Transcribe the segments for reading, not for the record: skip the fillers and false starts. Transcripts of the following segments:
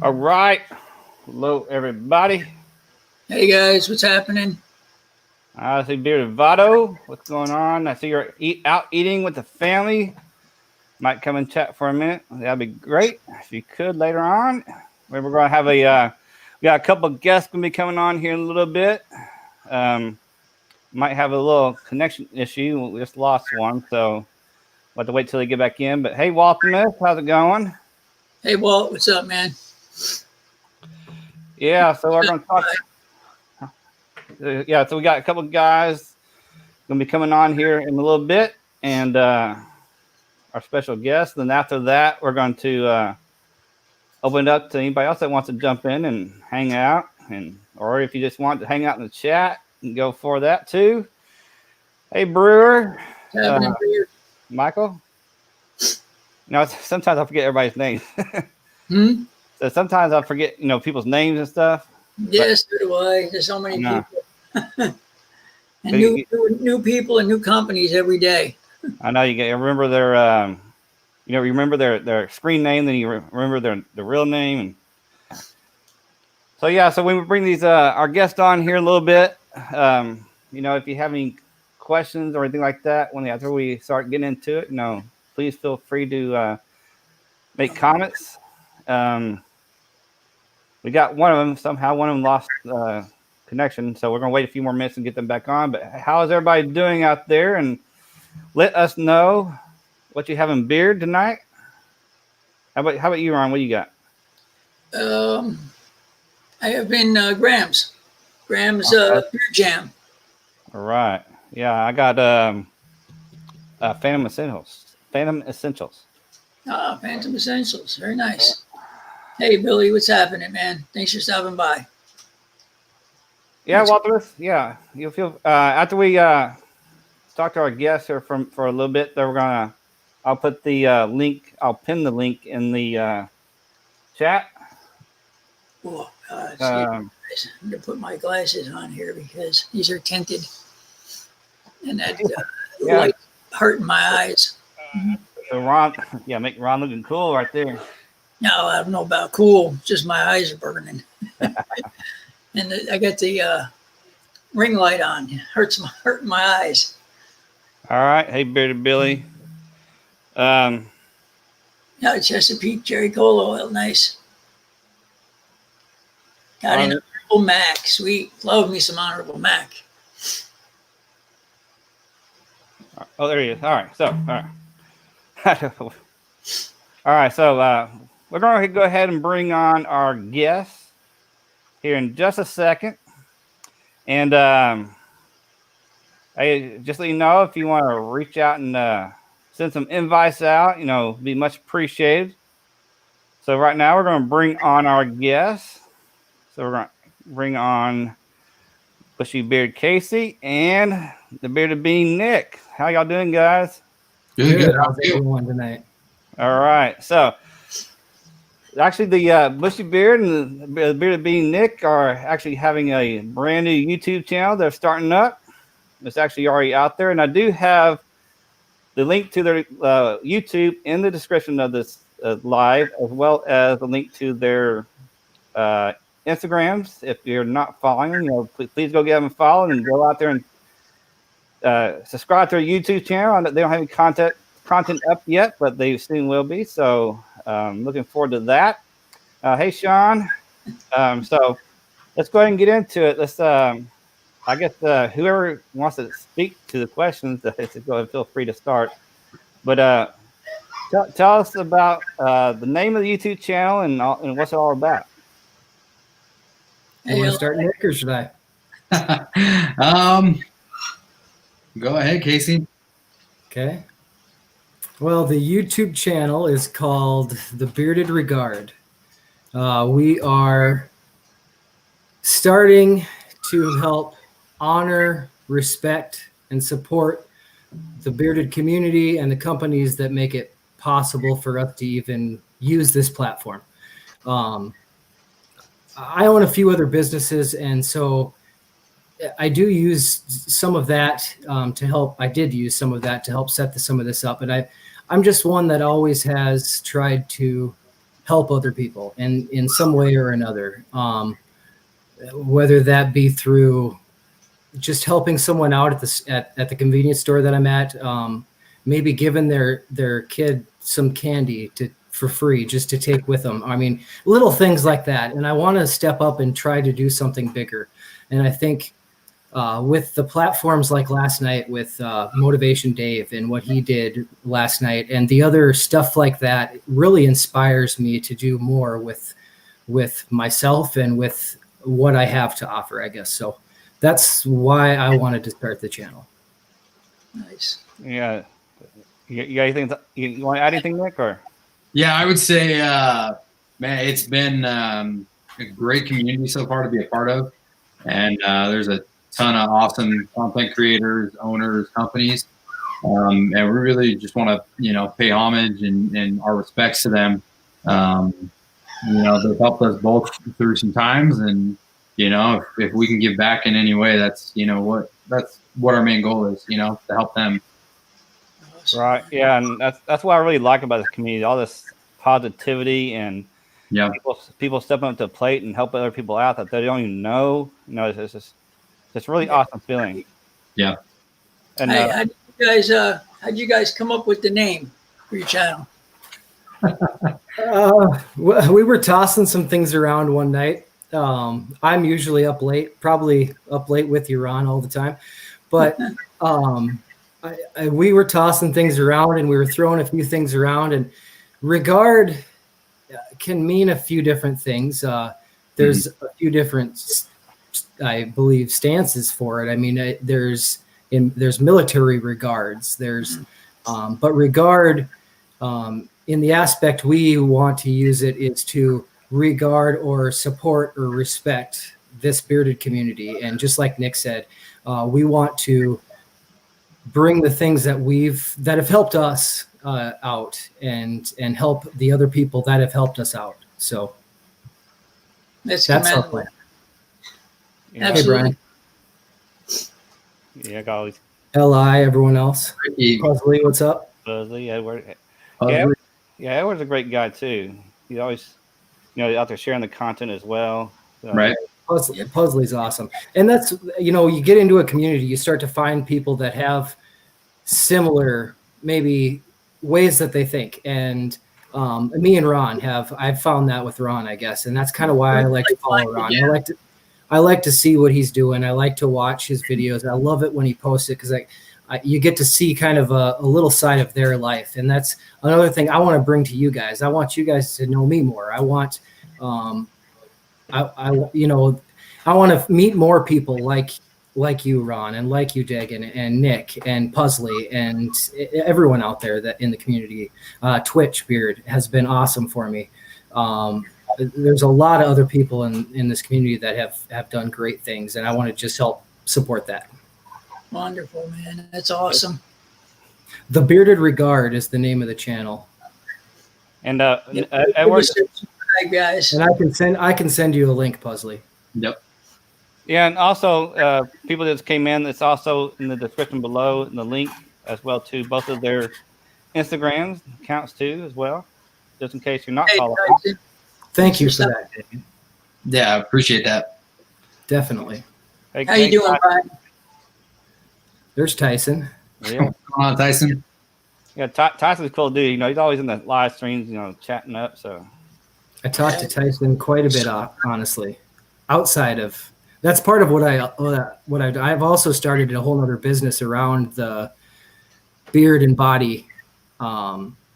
All right. Hello, everybody. Hey, guys. What's happening? I see Bearded Vado. What's going on? I see you're out eating with the family. Might come and chat for a minute. That'd be great if you could later on. We're going to have we got a couple of guests going to be coming on here in a little bit. Might have a little connection issue. We just lost one, so we'll have to wait till they get back in. But hey, Walter Smith, how's it going? Hey, Walt. What's up, man? Yeah, so we're going to talk. Yeah, so we got a couple of guys going to be coming on here in a little bit, and our special guest. Then after that, we're going to open it up to anybody else that wants to jump in and hang out, or if you just want to hang out in the chat, and go for that too. Hey, Brewer. Michael. No, sometimes I forget everybody's names. So sometimes I forget, people's names and stuff. Yes, so do I. There's so many people. And new people and new companies every day. I know you remember their, you remember their screen name, then you remember their real name. And so yeah, so when we bring these our guests on here a little bit, if you have any questions or anything like that, after we start getting into it, please feel free to make comments. We got one of them. Somehow one of them lost connection, so we're going to wait a few more minutes and get them back on. But how is everybody doing out there? And let us know what you have in beard tonight. How about you, Ron? What do you got? I have been Graham's Beer Jam. All right. Yeah, I got Phantom Essentials. Phantom Essentials. Phantom Essentials. Very nice. Hey, Billy, what's happening, man? Thanks for stopping by. Yeah, Walter. Yeah, you'll feel after we talk to our guests here for a little bit. That I'll put the link. I'll pin the link in the chat. Oh, I'm gonna put my glasses on here because these are tinted, and that light hurting my eyes. So Ron, make Ron looking cool right there. No, I don't know about cool. Just my eyes are burning. And I got the ring light on. It hurting my eyes. All right. Hey, Bearded Billy. Chesapeake cherry cola oil. Nice. Got an Honorable Mac. Sweet. Love me some Honorable Mac. Oh, there he is. All right. So, all right. So, we're going to go ahead and bring on our guests here in just a second. And hey, just let you know, if you want to reach out and send some invites out, be much appreciated. So right now we're going to bring on our guests. So we're going to bring on BuschyBeard Casey and the Bearded Beanie Nick. How y'all doing, guys? Good. How's everyone tonight? All right. So actually, the BuschyBeard and the Bearded Beanie Nick are actually having a brand new YouTube channel. They're starting up. It's actually already out there, and I do have the link to their YouTube in the description of this live, as well as a link to their Instagrams. If you're not following, please go give them a follow and go out there and subscribe to their YouTube channel. They don't have any content up yet, but they soon will be. So looking forward to that. Hey, Sean. So let's go ahead and get into it. Let's, I guess, whoever wants to speak to the questions, go ahead, feel free to start. But tell us about the name of the YouTube channel and what's it all about. You want to start, Nick, or should I? Go ahead, Casey. Okay. Well, the YouTube channel is called The Bearded Regard. We are starting to help honor, respect, and support the bearded community and the companies that make it possible for us to even use this platform. I own a few other businesses, and so I do use some of that to help. I did use some of that to help set some of this up, and I'm just one that always has tried to help other people in some way or another. Whether that be through just helping someone out at the convenience store that I'm at, maybe giving their kid some candy for free just to take with them. I mean, little things like that. And I want to step up and try to do something bigger. And I think with the platforms like last night with Motivation Dave and what he did last night and the other stuff like that really inspires me to do more with myself and with what I have to offer, I guess. So that's why I wanted to start the channel. Nice. Yeah. You got anything? You want to add anything, Nick? Or Yeah, I would say, man, it's been a great community so far to be a part of, and there's a ton of awesome content creators, owners, companies, and we really just want to, pay homage and our respects to them. They've helped us both through some times, and if we can give back in any way, that's what our main goal is, to help them. right, yeah, and that's what I really like about this community, all this positivity and people stepping up to the plate and helping other people out that they don't even know. It's just really awesome feeling. Yeah. And Hey, how'd you guys come up with the name for your channel? We were tossing some things around one night. I'm usually probably up late with you, Ron, all the time. But we were tossing things around and we were throwing a few things around. And regard can mean a few different things. There's a few different, I believe, stances for it. I mean, there's military regards. But regard, in the aspect we want to use it is to regard or support or respect this bearded community. And just like Nick said, we want to bring the things that have helped us out and help the other people that have helped us out. So that's our plan. Yeah. Hey, Brian. Yeah, guys. Li, everyone else. Puzzly, what's up? Buzzy, Edward. Yeah, Edward's a great guy too. He's always, out there sharing the content as well. So. Right. Puzzly's awesome. And that's, you get into a community, you start to find people that have similar, maybe, ways that they think. And me and Ron I've found that with Ron, I guess. And that's kind of why I like to follow Ron. I like to see what he's doing. I like to watch his videos. I love it when he posts it because you get to see kind of a little side of their life. And that's another thing I want to bring to you guys. I want you guys to know me more. I want, I want to meet more people like you, Ron, and like you, Dagan, and Nick, and Puzzly, and everyone out there that in the community. BuschyBeard has been awesome for me. There's a lot of other people in this community that have done great things, and I want to just help support that. Wonderful, man. That's awesome. The Bearded Regard is the name of the channel. And Edward, guys. And I can send you a link, Puzzly. Yep. Yeah, and also people that just came in, it's also in the description below, in the link as well too. Both of their Instagrams accounts too as well, just in case you're not following. Thank you for that. Yeah, I appreciate that. Definitely. How you doing, Brian? There's Tyson. Yeah. What's going on, Tyson? Yeah, Tyson's a cool dude. He's always in the live streams, chatting up. So I talked to Tyson quite a bit, honestly. Outside of that's part of what I've also started a whole other business around the beard and body.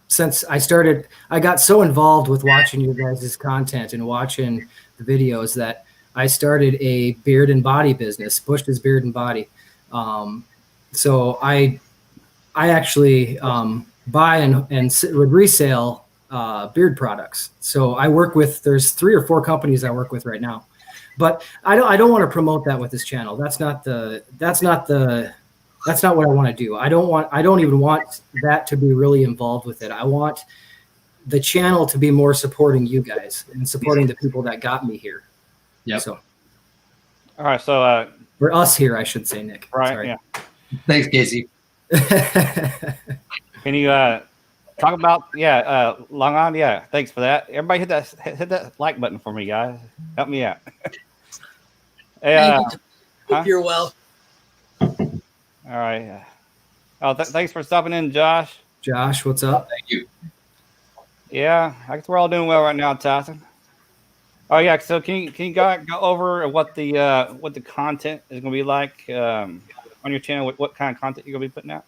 Since I got so involved with watching you guys' content and watching the videos that I started a beard and body business, Busch's Beard and Body. So I actually buy and would resell beard products. So I work with, there's 3 or 4 companies I work with right now, but I don't want to promote that with this channel. That's not what I want to do. I don't even want that to be really involved with it. I want the channel to be more supporting you guys and supporting the people that got me here. Yeah. So, all right. So or us here, I should say, Nick. Right. Sorry. Yeah. Thanks, Casey. Can you talk about Long Island. Yeah, thanks for that. Everybody hit that like button for me, guys. Help me out. Thank you. Hope you're well. All right. Thanks for stopping in, Josh. Josh, what's up? Thank you. Yeah, I guess we're all doing well right now, Tyson. Oh yeah, so can you go over what the content is going to be like on your channel? What kind of content you're going to be putting out?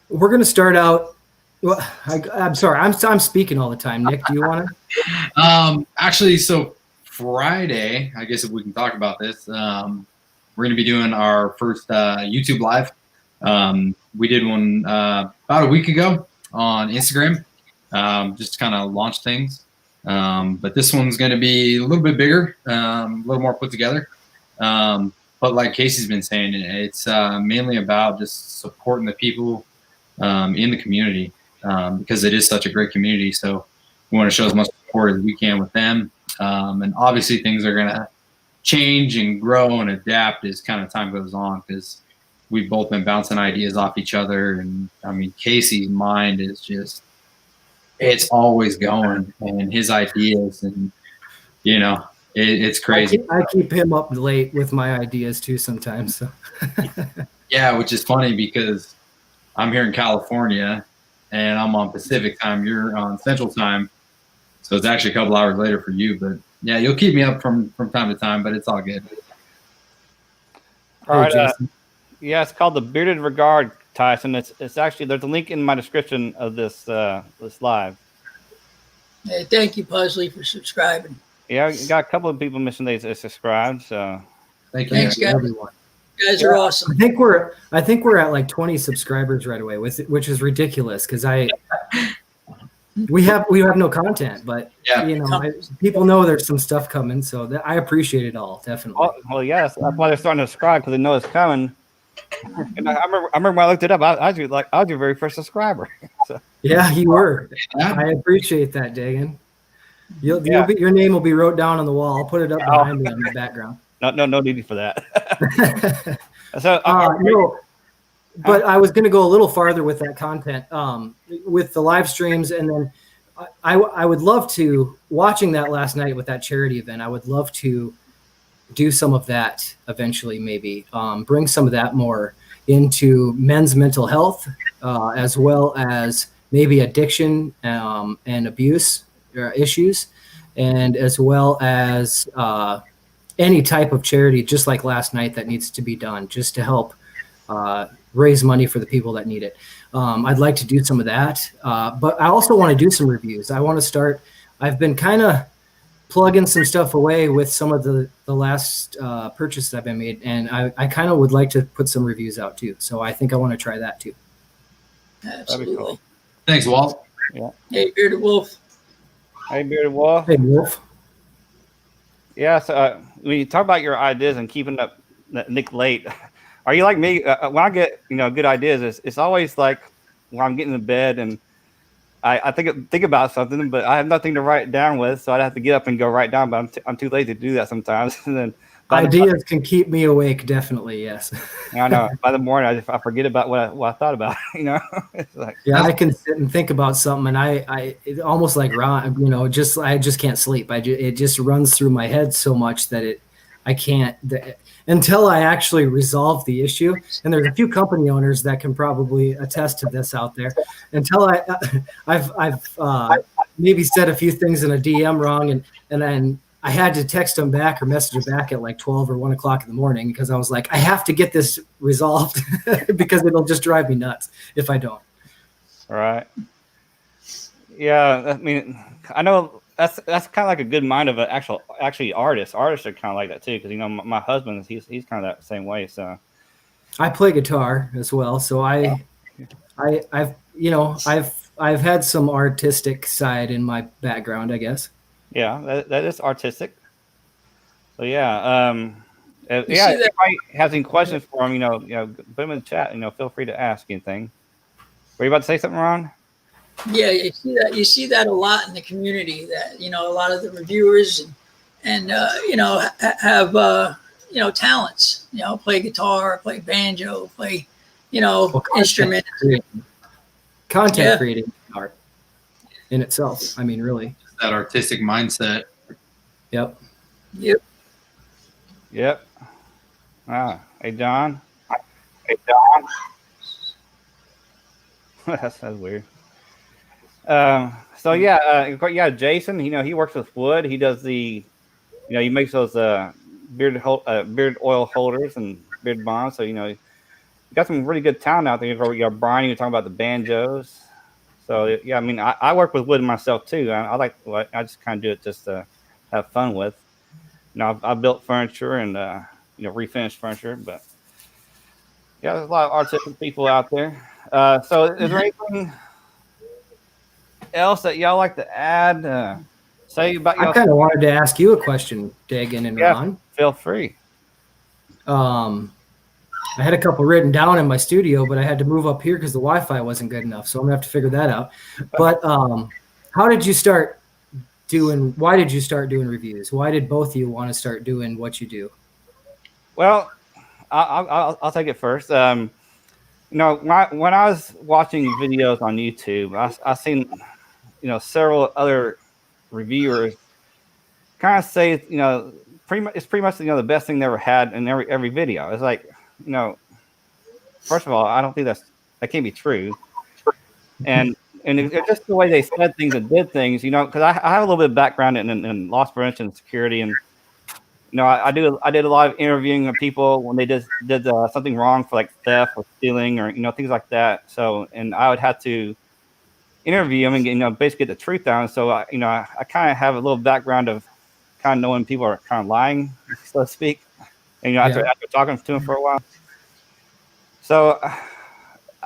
We're going to start out. Well, I'm sorry, I'm speaking all the time. Nick, do you want to? Actually, so Friday, I guess if we can talk about this, we're going to be doing our first YouTube live. We did one about a week ago on Instagram, just to kind of launch things. But this one's going to be a little bit bigger, a little more put together. But like Casey's been saying, it's mainly about just supporting the people in the community because it is such a great community. So we want to show as much support as we can with them. And obviously things are going to change and grow and adapt as kind of time goes on because we've both been bouncing ideas off each other. And I mean, Casey's mind is just, it's always going, and his ideas, and you know, it's crazy. I keep him up late with my ideas too sometimes. So. Yeah, which is funny because I'm here in California and I'm on Pacific time. You're on Central time, so it's actually a couple hours later for you. But yeah, you'll keep me up from time to time, but it's all good. All right. Yeah, it's called the Bearded Regard, Tyson. It's actually, there's a link in my description of this live. Hey, thank you, Pusley, for subscribing. Yeah, we got a couple of people mentioned they subscribed. So thank you, thanks, guys. Everyone. You guys are awesome. I think we're at like 20 subscribers right away, which is ridiculous because we have no content, but you know, people know there's some stuff coming, so I appreciate it all, definitely. Well, yes, that's why they're starting to subscribe because they know it's coming. And I remember when I looked it up, I was your very first subscriber. So. Yeah, you were. I appreciate that, Dagan. Your name will be wrote down on the wall. I'll put it up behind me in the background. No need for that. So, but I was going to go a little farther with that content, with the live streams, and then I would love to, watching that last night with that charity event, I would love to do some of that eventually, maybe bring some of that more into men's mental health, as well as maybe addiction and abuse issues, and as well as any type of charity, just like last night, that needs to be done just to help raise money for the people that need it. I'd like to do some of that, but I also want to do some reviews. I want to start, I've been kind of plugging some stuff away with some of the last purchases I've been made, and I kind of would like to put some reviews out too. So I think I want to try that too. Absolutely. Cool. Thanks, Walt. Yeah. Hey, Bearded Wolf. Hey, Bearded Wolf. Hey, Wolf. Yeah, so when you talk about your ideas and keeping up Nick late, are you like me? When I get good ideas, it's always like when I'm getting in bed and I think about something, but I have nothing to write it down with, so I'd have to get up and go write down. But I'm too lazy to do that sometimes. And then ideas can keep me awake, definitely. Yes. I know. By the morning, I forget about what I thought about. It's like, I can sit and think about something, and I almost like I just can't sleep. It just runs through my head so much that I can't until I actually resolve the issue. And there's a few company owners that can probably attest to this out there. Until I've maybe said a few things in a DM wrong, and then I had to text them back or message them back at like 12 or 1 o'clock in the morning because I was like, I have to get this resolved because it'll just drive me nuts if I don't. All right. Yeah, I mean, I know that's kind of like a good mind of an actually artist. Artists are kind of like that too, because my husband he's kind of that same way. So I play guitar as well, so I've had some artistic side in my background, I guess. Yeah, that is artistic. So yeah, if anybody has any questions for him, put them in the chat. Feel free to ask anything. Were you about to say something, Ron? Yeah, you see that a lot in the community. That a lot of the reviewers and have talents. Play guitar, play banjo, play instruments. content creating art in itself. I mean, really. That artistic mindset. Yep. Ah, hey, John. That's weird. So yeah, Jason. He works with wood. He does he makes those beard oil holders and beard bombs. So you got some really good talent out there. You got Brian. You're talking about the banjos. So yeah, I mean, I work with wood myself too. I just kind of do it just to have fun with. I've built furniture and refinished furniture, but yeah, there's a lot of artistic people out there. So is there anything else that y'all like to add? Say about y'all? I kind of wanted to ask you a question, Dagan and Ron. Feel free. I had a couple written down in my studio, but I had to move up here because the Wi-Fi wasn't good enough. So I'm gonna have to figure that out. But how did you start doing? Why did you start doing reviews? Why did both of you want to start doing what you do? Well, I'll take it first. When I was watching videos on YouTube, I seen several other reviewers kind of say it's pretty much the best thing they ever had in every video. It's like first of all, I don't think that can't be true, and it's just the way they said things and did things. Because I have a little bit of background in loss prevention and security, and I did a lot of interviewing of people when they did something wrong for like theft or stealing or things like that. So, and I would have to interview them and basically get the truth down. So I kind of have a little background of kind of knowing people are kind of lying, so to speak. And after talking to them for a while. So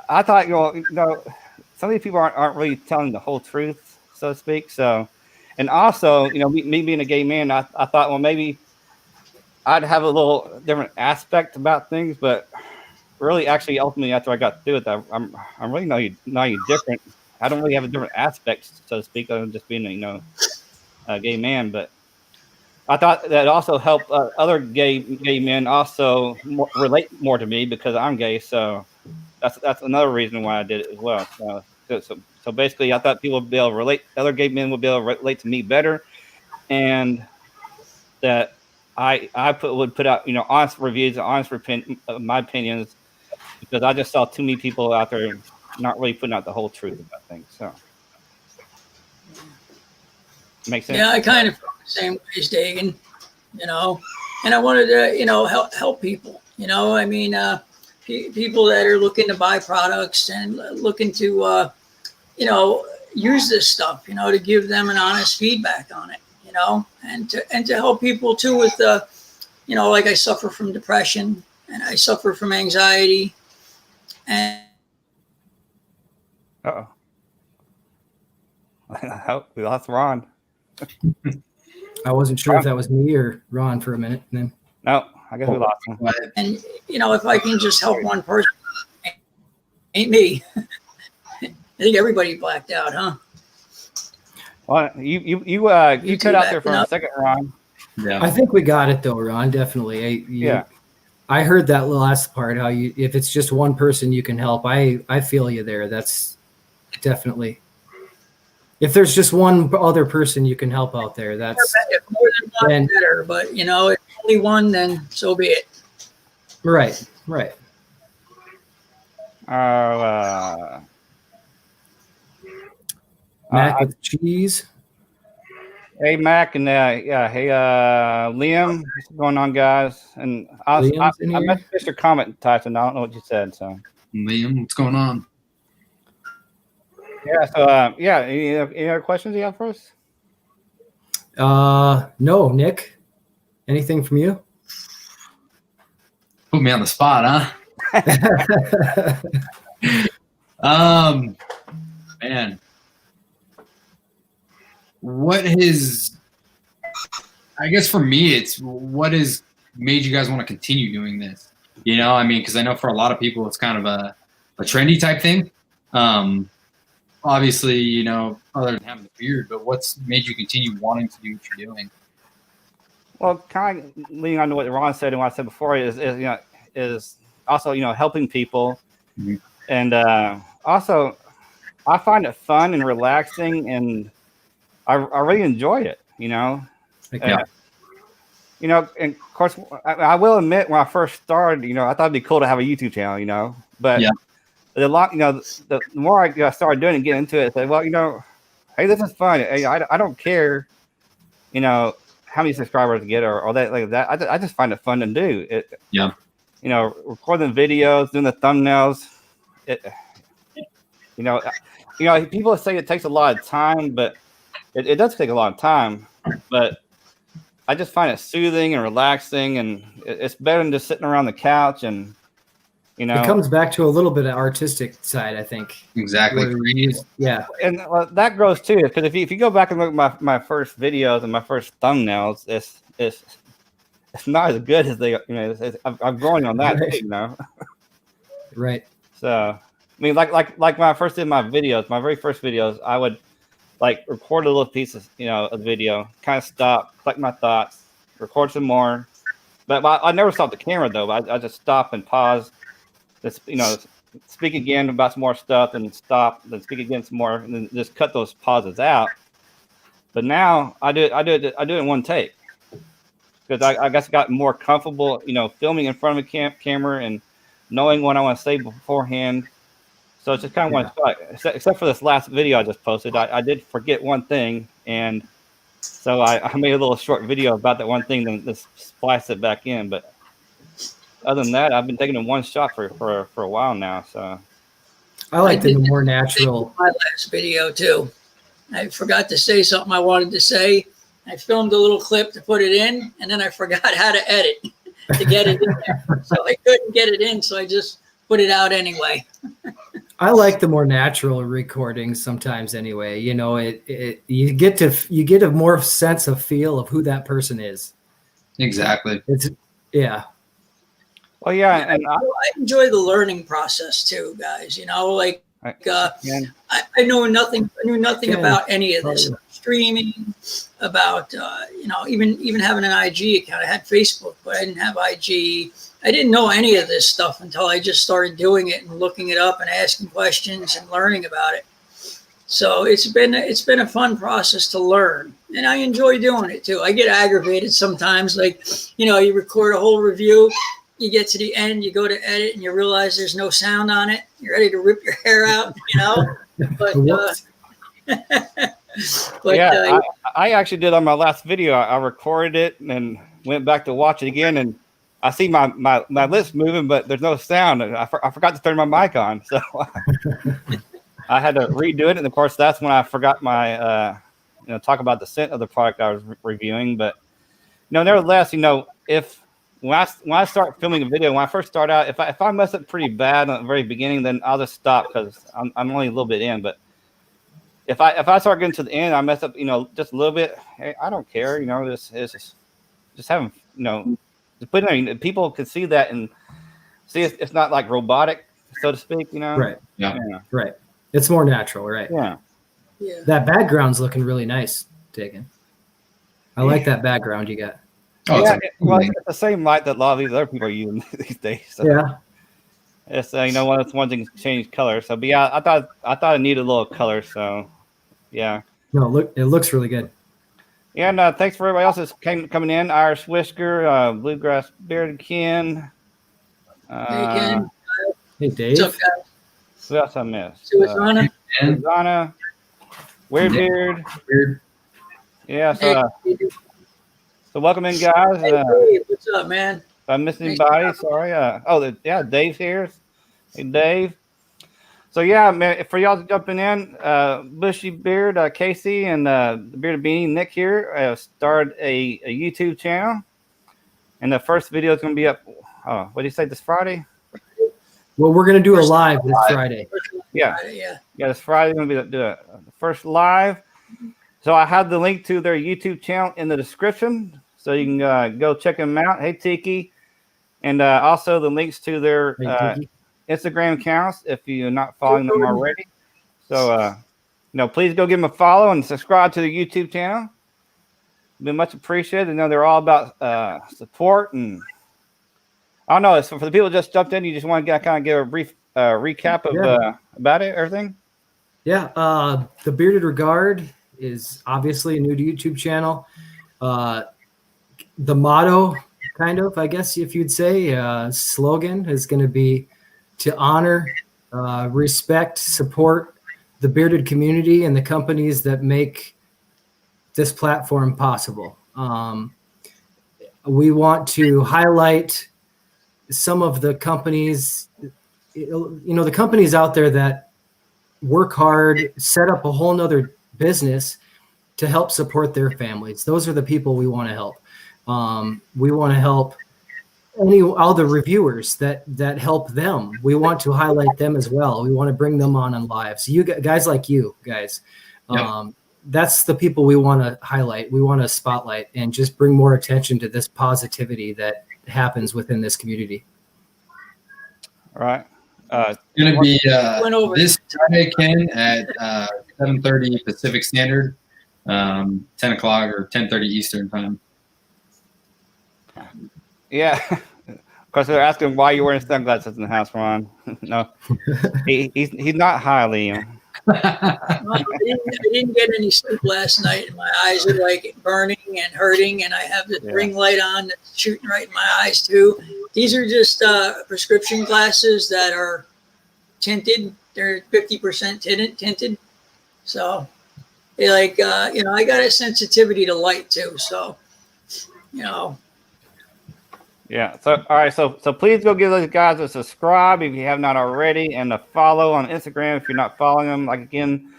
I thought some of these people aren't really telling the whole truth, so to speak. So, and also me being a gay man, I thought, well, maybe I'd have a little different aspect about things, but really, actually, ultimately, after I got through it, I'm really not different. I don't really have a different aspect, so to speak, other than just being a gay man. But I thought that also helped other gay men also relate more to me because I'm gay. So that's another reason why I did it as well. So basically, I thought people would be able to relate. Other gay men would be able to relate to me better, and that I would put out honest reviews, my opinions, because I just saw too many people out there not really putting out the whole truth about things. So makes sense. Yeah, I kind of feel the same way as Dagan, and I wanted to help people. I mean, people that are looking to buy products and looking to use this stuff, to give them an honest feedback on it. And to help people too with like I suffer from depression and I suffer from anxiety. And we lost Ron. I wasn't sure if that was me or Ron for a minute. Then no, I guess we lost him. And if I can just help one person, ain't me. I think everybody blacked out, huh? Well, you cut out there for a second, Ron. Yeah, I think we got it though, Ron. Definitely. I heard that last part. How if it's just one person you can help. I feel you there. That's definitely. If there's just one other person you can help out there, that's if more than one better. But if only one, then so be it. Right. Mac with cheese. Hey, Mac, and hey, Liam, what's going on, guys? And I missed your comment, Tyson. I don't know what you said. So, Liam, what's going on? Yeah. So, any other questions you have for us? No, Nick. Anything from you? Put me on the spot, huh? Man. I guess for me, it's what has made you guys want to continue doing this? Because I know for a lot of people, it's kind of a trendy type thing. Obviously, other than having the beard, but what's made you continue wanting to do what you're doing? Well, kind of leaning on to what Ron said and what I said before is also, helping people. Mm-hmm. And also, I find it fun and relaxing, and I really enjoy it. Okay. And of course, I will admit when I first started, I thought it'd be cool to have a YouTube channel, but the more I started doing it and get into it, I said, well, hey, this is fun. Hey, I don't care, how many subscribers I get or that like that. I just find it fun to do it. Yeah. Recording videos, doing the thumbnails. People say it takes a lot of time, but it does take a lot of time. But I just find it soothing and relaxing, and it's better than just sitting around the couch. And it comes back to a little bit of artistic side, I think. Exactly. Yeah. And that grows too, because if you go back and look at my first videos and my first thumbnails, it's not as good as they. I'm growing on that too. Right. So I mean, like when I first did my videos, my very first videos, I would record a little piece of a video, kind of stop, collect my thoughts, record some more. But I never stopped the camera though. I just stop and pause. Just speak again about some more stuff, and stop, then speak again some more, and then just cut those pauses out. But now I do it in one take, because I guess I got more comfortable, filming in front of a camera and knowing what I want to say beforehand. So it's just kind of one shot. Except for this last video I just posted, I did forget one thing, and so I made a little short video about that one thing, then just spliced it back in. But other than that, I've been taking it one shot for a while now. So I like the more natural. My last video too. I forgot to say something I wanted to say. I filmed a little clip to put it in, and then I forgot how to edit to get it in there. So I couldn't get it in, so I just put it out anyway. I like the more natural recordings sometimes anyway. You get a more sense of feel of who that person is. Exactly. Yeah. Well, yeah, and I enjoy the learning process too, guys. I know nothing. I knew nothing about any of this. About streaming, about even having an IG account. I had Facebook, but I didn't have IG. I didn't know any of this stuff until I just started doing it and looking it up and asking questions and learning about it. So it's been a fun process to learn, and I enjoy doing it too. I get aggravated sometimes, you record a whole review, you get to the end, you go to edit, and you realize there's no sound on it. You're ready to rip your hair out, But I actually did on my last video. I recorded it and then went back to watch it again, and I see my lips moving, but there's no sound. I forgot to turn my mic on, so I had to redo it. And of course, that's when I forgot my talk about the scent of the product I was reviewing. But nevertheless, if when I start filming a video, when I first start out, if I mess up pretty bad at the very beginning, then I'll just stop, because I'm only a little bit in. But if I start getting to the end, I mess up, just a little bit. Hey, I don't care. Just having But people can see that and see it's not like robotic, so to speak, Right. Yeah. Right. It's more natural, right? Yeah. Yeah. That background's looking really nice, Dagan. I like that background you got. Oh, yeah. It's the same light that a lot of these other people are using these days. So. Yeah. It's one of the ones that can change color. So, but yeah, I thought it needed a little color. So, yeah. No, it looks really good. Yeah, and thanks for everybody else that's coming in. Irish Whisker, Bluegrass Bearded Ken. Hey, Ken. Hey, Dave. What's up, guys? Who else I missed? Susanna. Weird Beard. Yeah, so welcome in, guys. Hey, Dave, what's up, man? If I missed anybody, sorry. Dave's here. Hey, Dave. So yeah, man, for y'all jumping in, BuschyBeard, Casey, and the Bearded Beanie, Nick here, started a YouTube channel, and the first video is going to be up. Oh, what did you say? This Friday? Well, we're going to do a live this Friday. Yeah, this Friday we're going to be the first live. So I have the link to their YouTube channel in the description, so you can go check them out. Hey, Tiki, and also the links to their Instagram accounts if you're not following them already. So, please go give them a follow and subscribe to the YouTube channel. Be much appreciated. They're all about support, and I don't know. So for the people who just jumped in, you just want to kind of give a brief recap of about everything. Yeah, the Bearded Regard is obviously a new YouTube channel. The motto, kind of, I guess if you'd say, slogan is going to be to honor, respect, support the bearded community and the companies that make this platform possible. We want to highlight some of the companies, the companies out there that work hard, set up a whole nother business to help support their families. Those are the people we want to help. We want to help all the reviewers that help them. We want to highlight them as well. We want to bring them on live. So you guys like you guys, Yep. That's the people we want to highlight. We want to spotlight and just bring more attention to this positivity that happens within this community. All right. It's going to be Went over. this Friday, Ken, at 7:30 Pacific Standard, 10 o'clock or 10:30 Eastern time. Yeah. Of course, they're asking why you're wearing sunglasses in the house, Ron. No, he's not high, Liam. Well, I didn't get any sleep last night, and my eyes are like burning and hurting, and I have the ring light on that's shooting right in my eyes too. These are just prescription glasses that are tinted. They're 50% tinted. So they like, I got a sensitivity to light too. So, Yeah. So, all right. So please go give those guys a subscribe if you have not already, and a follow on Instagram if you're not following them. Like, again,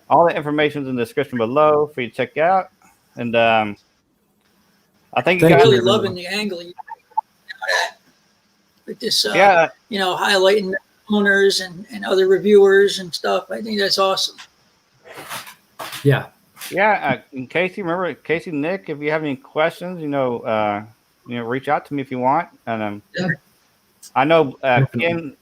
all the information is in the description below for you to check out. And I think you I'm guys really loving the angle you at with this, highlighting owners and other reviewers and stuff. I think that's awesome. Yeah. Yeah. And Casey, remember, Casey, Nick, if you have any questions, reach out to me if you want. And I know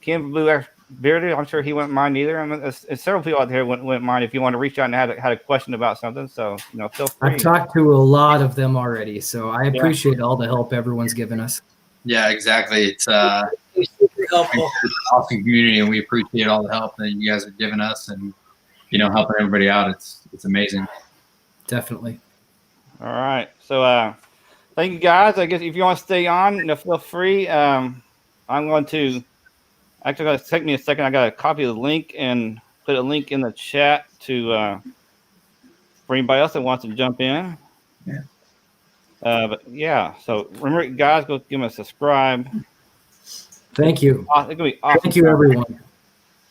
Ken Blue Bearded, I'm sure he wouldn't mind either. I mean, there's several people out there wouldn't mind if you want to reach out and had a question about something. So, feel free. I've talked to a lot of them already, so I appreciate all the help everyone's given us. Yeah, exactly. It's super helpful. an awesome community, and we appreciate all the help that you guys are giving us, and helping everybody out. It's amazing. Definitely. All right. So, thank you guys. I guess if you want to stay on, feel free. I'm going to actually going to take me a second. I got to copy the link and put a link in the chat to for anybody else that wants to jump in. Yeah. But yeah. So remember, guys, go give them a subscribe. Thank you. It's gonna be awesome. Thank you, everyone.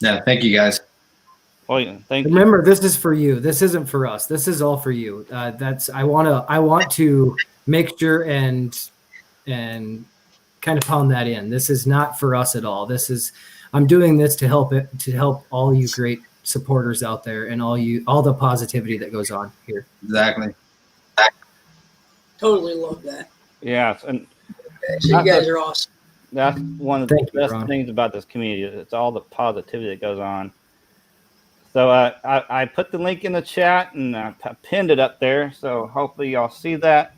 Yeah, thank you guys. Oh, yeah. Thank you. Remember, this is for you. This isn't for us. This is all for you. I want to make sure and kind of pound that in. This is not for us at all. I'm doing this to help all you great supporters out there and all the positivity that goes on here. Exactly. Totally love that. Yeah, and So you guys are awesome. that's one of the Thank you, best Ron. things about this community. It's all the positivity that goes on. So I put the link in the chat and I pinned it up there. So hopefully y'all see that.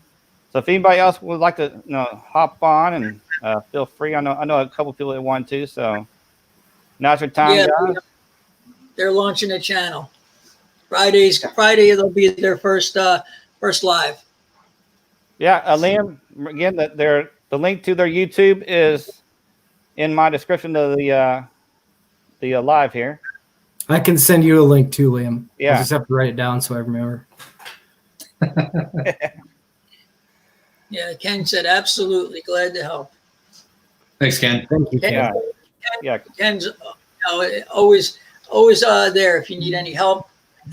So if anybody else would like to hop on and feel free. I know a couple people that want to. So now's your time, guys. They're launching a channel. Friday they'll be their first live. Yeah, Liam. Again, the link to their YouTube is in my description of the live here. I can send you a link too, Liam. Yeah. I just have to write it down so I remember. Yeah, Ken said absolutely glad to help. Thanks, Ken. Thank you, Ken. Yeah. Ken's always there if you need any help,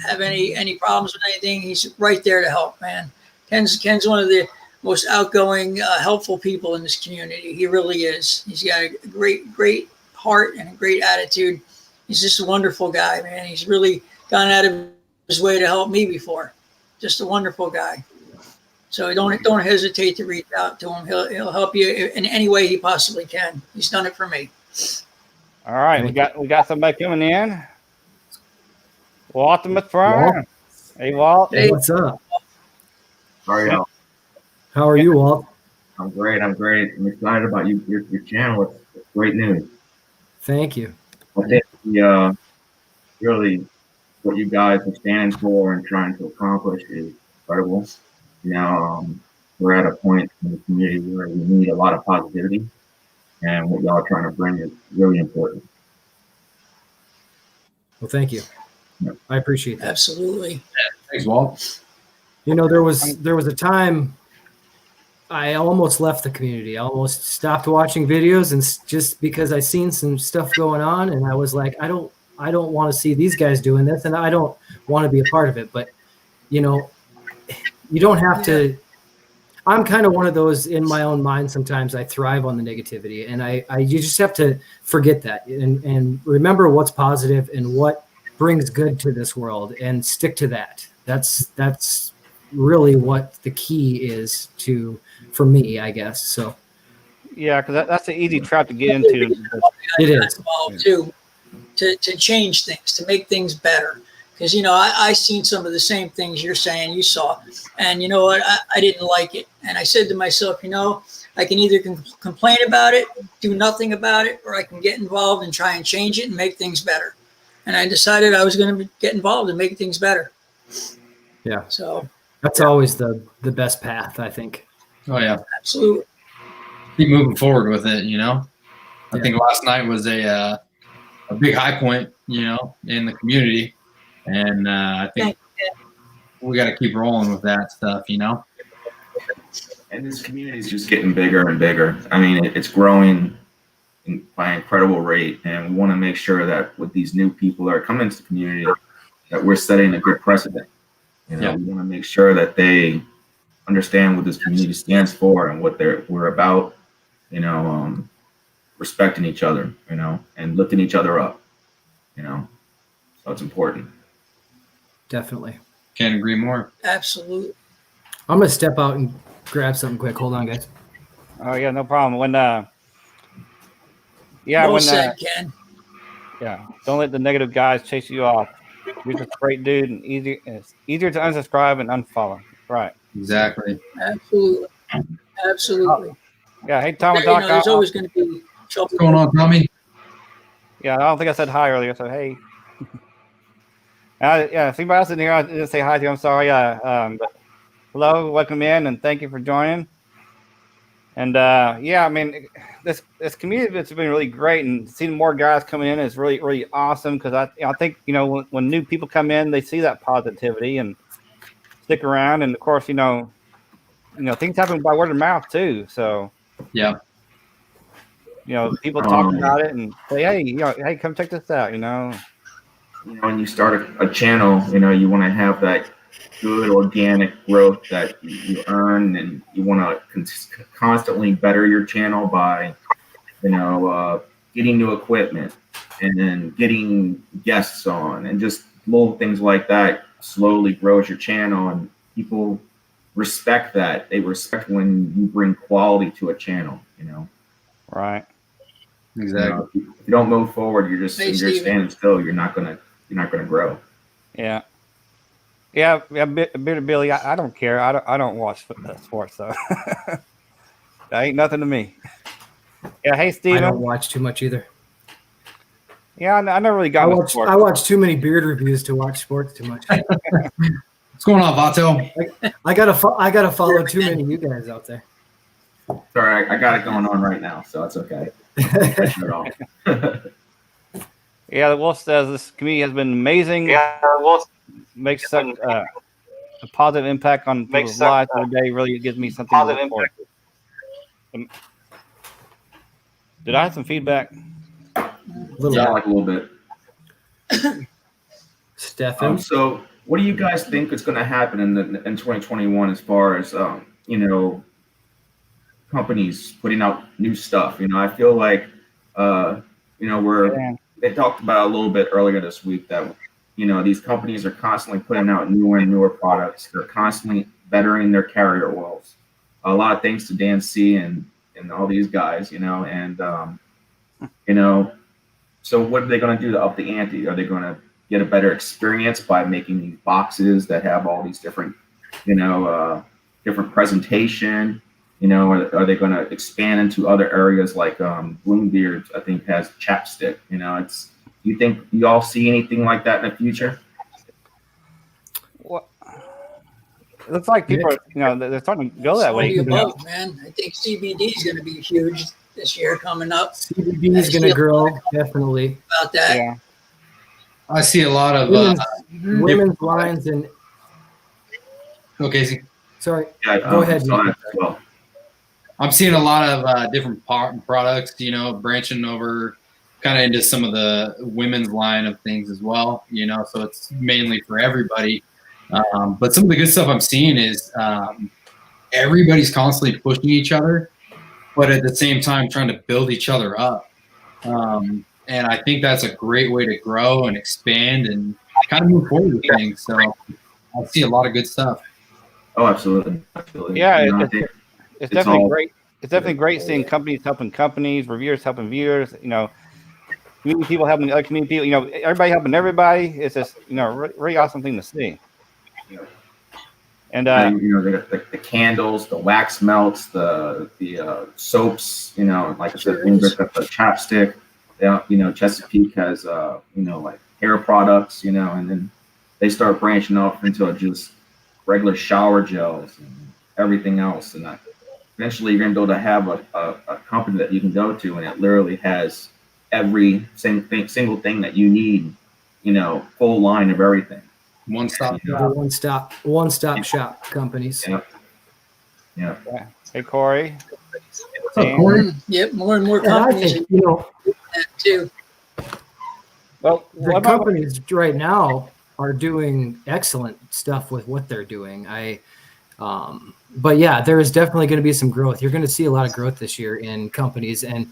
have any problems with anything. He's right there to help, man. Ken's one of the most outgoing, helpful people in this community. He really is. He's got a great heart and a great attitude. He's just a wonderful guy, man. He's really gone out of his way to help me before. Just a wonderful guy. So don't hesitate to reach out to him. He'll help you in any way he possibly can. He's done it for me. All right, we got somebody coming in. Walt McFarland. Hey, Walt. Hey, what's up? How are you? How are you, Walt? I'm great. I'm excited about your channel. It's great news. Thank you. I think the really what you guys are standing for and trying to accomplish is incredible. You know, we're at a point in the community where we need a lot of positivity, and what y'all are trying to bring is really important. Well, thank you. Yeah. I appreciate that. Absolutely. Thanks, Walt. You know, there was a time I almost left the community. I almost stopped watching videos, and just because I seen some stuff going on, and I was like, I don't want to see these guys doing this, and I don't want to be a part of it. But you know, you don't have to. I'm kind of one of those in my own mind. Sometimes I thrive on the negativity, and you just have to forget that and remember what's positive and what brings good to this world, and stick to that. That's really what the key is for me, I guess. So Yeah, because that's an easy trap to get into. It is. Involved to change things, to make things better. Because, you know, I seen some of the same things you're saying you saw. And you know what? I didn't like it. And I said to myself, you know, I can either complain about it, do nothing about it, or I can get involved and try and change it and make things better. And I decided I was going to get involved and make things better. Yeah. So that's always the best path, I think. Oh yeah, absolutely. keep moving forward with it. You know, I think last night was a big high point, you know, in the community, and I think we got to keep rolling with that stuff, you know. And this community is just getting bigger and bigger. I mean, it's growing by an incredible rate, and we want to make sure that with these new people that are coming into the community, that we're setting a good precedent. You know, we want to make sure that they understand what this community stands for and what we're about. You know, respecting each other, you know, and lifting each other up. You know, so it's important. Definitely. Can't agree more. Absolutely. I'm gonna step out and grab something quick. Hold on, guys. Oh yeah, no problem. When said, Ken. Yeah, don't let the negative guys chase you off. You're just a great dude, and it's easier to unsubscribe and unfollow. Right. Exactly. Absolutely. Absolutely. Yeah. Hey, Tom. You know, there's always going to be trouble. What's going on, Tommy? Yeah, I don't think I said hi earlier. So hey. Yeah, if anybody else in here, I didn't say hi to you. I'm sorry. But hello, welcome in, and thank you for joining. And I mean, this community has been really great, and seeing more guys coming in is really, really awesome. Because I think, you know, when new people come in, they see that positivity and stick around. And of course, you know, things happen by word of mouth too. So yeah, you know, people talk about it and say, hey, come check this out. You know, when you start a channel, you know, you want to have that good organic growth that you earn, and you want to constantly better your channel by, you know, getting new equipment and then getting guests on, and just little things like that slowly grows your channel, and people respect that. They respect when you bring quality to a channel, you know. Right. Exactly. You know, if you don't move forward, you're standing still. You're not gonna grow. Yeah. Yeah, Billy, I don't care. I don't watch sports, so that ain't nothing to me. Yeah, hey, Steven. I don't watch too much either. Yeah, I never really got into sports. I watch too many beard reviews to watch sports too much. What's going on, Vato? I gotta follow too many of you guys out there. Sorry, I got it going on right now, so it's okay. Yeah, the Wolf says this community has been amazing. Yeah, the Wolf makes such a positive impact on people's lives every day. Really gives me something to look forward to. Did I have some feedback? Like a little bit. Stefan. So, what do you guys think is going to happen in 2021 as far as you know, companies putting out new stuff? You know, I feel like you know, they talked about a little bit earlier this week that, you know, these companies are constantly putting out newer and newer products. They're constantly bettering their carrier wells. A lot of thanks to Dan C and all these guys, you know, and you know, so what are they going to do to up the ante? Are they going to get a better experience by making these boxes that have all these different, you know, different presentation? You know, are they going to expand into other areas like BuschyBeard, I think, has chapstick? You know, you think you all see anything like that in the future? looks like people are, they're starting to go that All way. the above, man. I think CBD is going to be huge this year coming up. CBD is going to grow, definitely. About that. Yeah. I see a lot of women's lines and. Go, Casey. Sorry. Yeah, Go ahead. Well, I'm seeing a lot of different products, branching over kind of into some of the women's line of things as well, so it's mainly for everybody. But some of the good stuff I'm seeing is everybody's constantly pushing each other, but at the same time trying to build each other up. And I think that's a great way to grow and expand and kind of move forward with things. So I see a lot of good stuff. Oh, absolutely. Yeah, It's definitely all great. It's definitely great seeing companies helping companies, reviewers helping viewers, community people helping other community people, everybody helping everybody. It's just, really awesome thing to see. And the candles, the wax melts, the soaps, like I said, the chapstick. Chesapeake has like hair products, and then they start branching off into just regular shower gels and everything else. And eventually, you're gonna be able to have a company that you can go to, and it literally has every single thing that you need, full line of everything. One stop shop companies. Yeah. Hey, Corey. Oh, Corey. Yep, more and more companies. And that too. Well, the companies right now are doing excellent stuff with what they're doing. But yeah, there is definitely going to be some growth. You're going to see a lot of growth this year in companies, and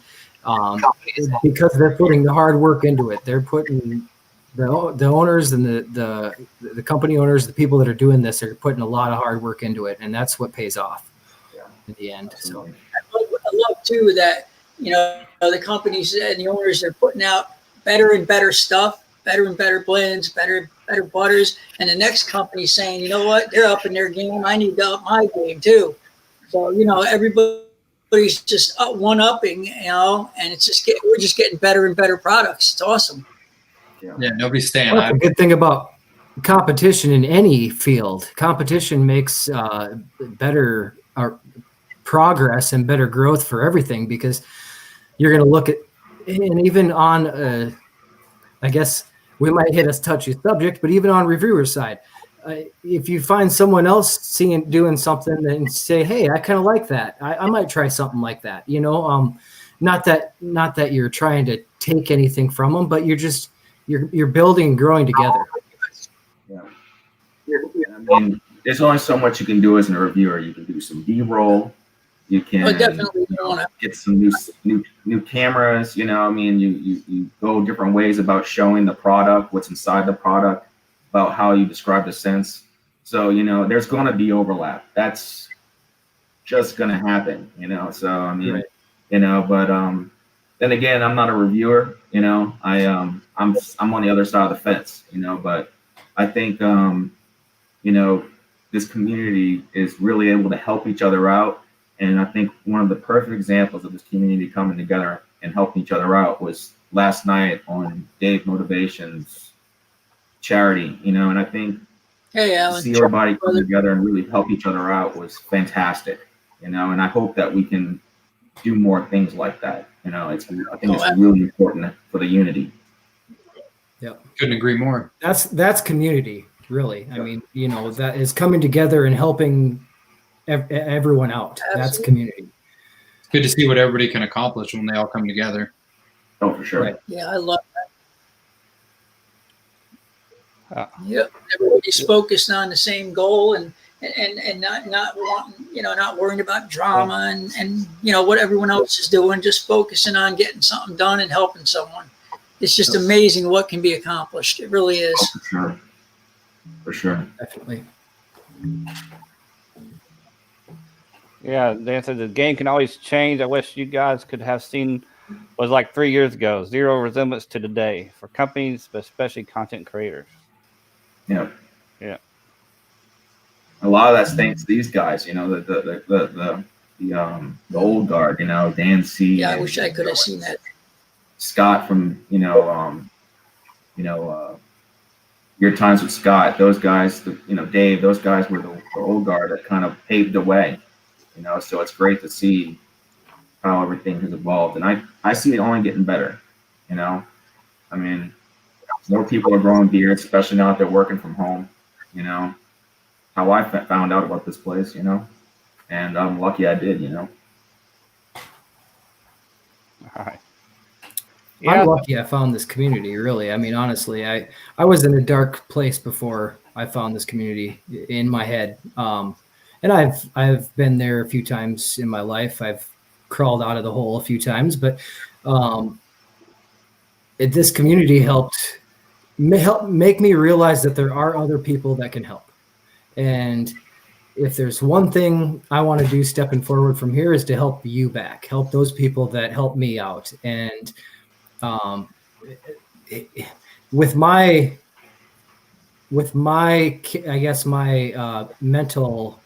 because they're putting the hard work into it. They're putting the owners and the company owners, the people that are doing this, are putting a lot of hard work into it, and that's what pays off in the end. So I love too that the companies and the owners are putting out better and better stuff, better and better blends, better butters, and the next company saying, you know what, they're upping their game. I need to up my game too. So everybody's just one-upping, and it's we're just getting better and better products. It's awesome. Yeah, nobody's staying. That's a good thing about competition in any field. Competition makes better progress and better growth for everything, because you're going to look at, and even on, I guess we might hit a touchy subject, but even on reviewer side, if you find someone else doing something and say, hey, I kind of like that, I might try something like that. Not that you're trying to take anything from them, but you're building and growing together. Yeah. I mean, there's only so much you can do as a reviewer. You can do some B-roll. You can definitely get some new cameras. You go different ways about showing the product, what's inside the product, about how you describe the scents. So there's going to be overlap. That's just going to happen. So I mean, right. But then again, I'm not a reviewer. I'm on the other side of the fence. But I think this community is really able to help each other out. And I think one of the perfect examples of this community coming together and helping each other out was last night on Dave Motivation's charity, and I think to see everybody come together and really help each other out was fantastic, and I hope that we can do more things like that. I think it's really important for the unity. Yeah, couldn't agree more. That's community, really. I mean, that is coming together and helping everyone out. Absolutely. That's community. It's good to see what everybody can accomplish when they all come together. Oh, for sure. Right. Yeah, I love that. Yep, everybody's focused on the same goal and not wanting, not worrying about drama and what everyone else is doing, just focusing on getting something done and helping someone. It's just amazing what can be accomplished. It really is. Oh, for sure. Definitely. Yeah, Dan said the game can always change. I wish you guys could have seen what was like 3 years ago. Zero resemblance to today for companies, but especially content creators. Yeah. Yeah. A lot of that's thanks to these guys. The old guard. Dan C. Yeah, I wish I could have seen that. Scott from your times with Scott, those guys, Dave, those guys were the old guard that kind of paved the way, so it's great to see how everything has evolved. And I see it only getting better, I mean, more people are growing beards, especially now that they're working from home, how I found out about this place, and I'm lucky I did, All right. I'm lucky I found this community, really. I mean, honestly, I was in a dark place before I found this community in my head. And I've been there a few times in my life. I've crawled out of the hole a few times, but this community helped make me realize that there are other people that can help. And if there's one thing I want to do stepping forward from here is to help you back, help those people that helped me out. And with my I guess my mental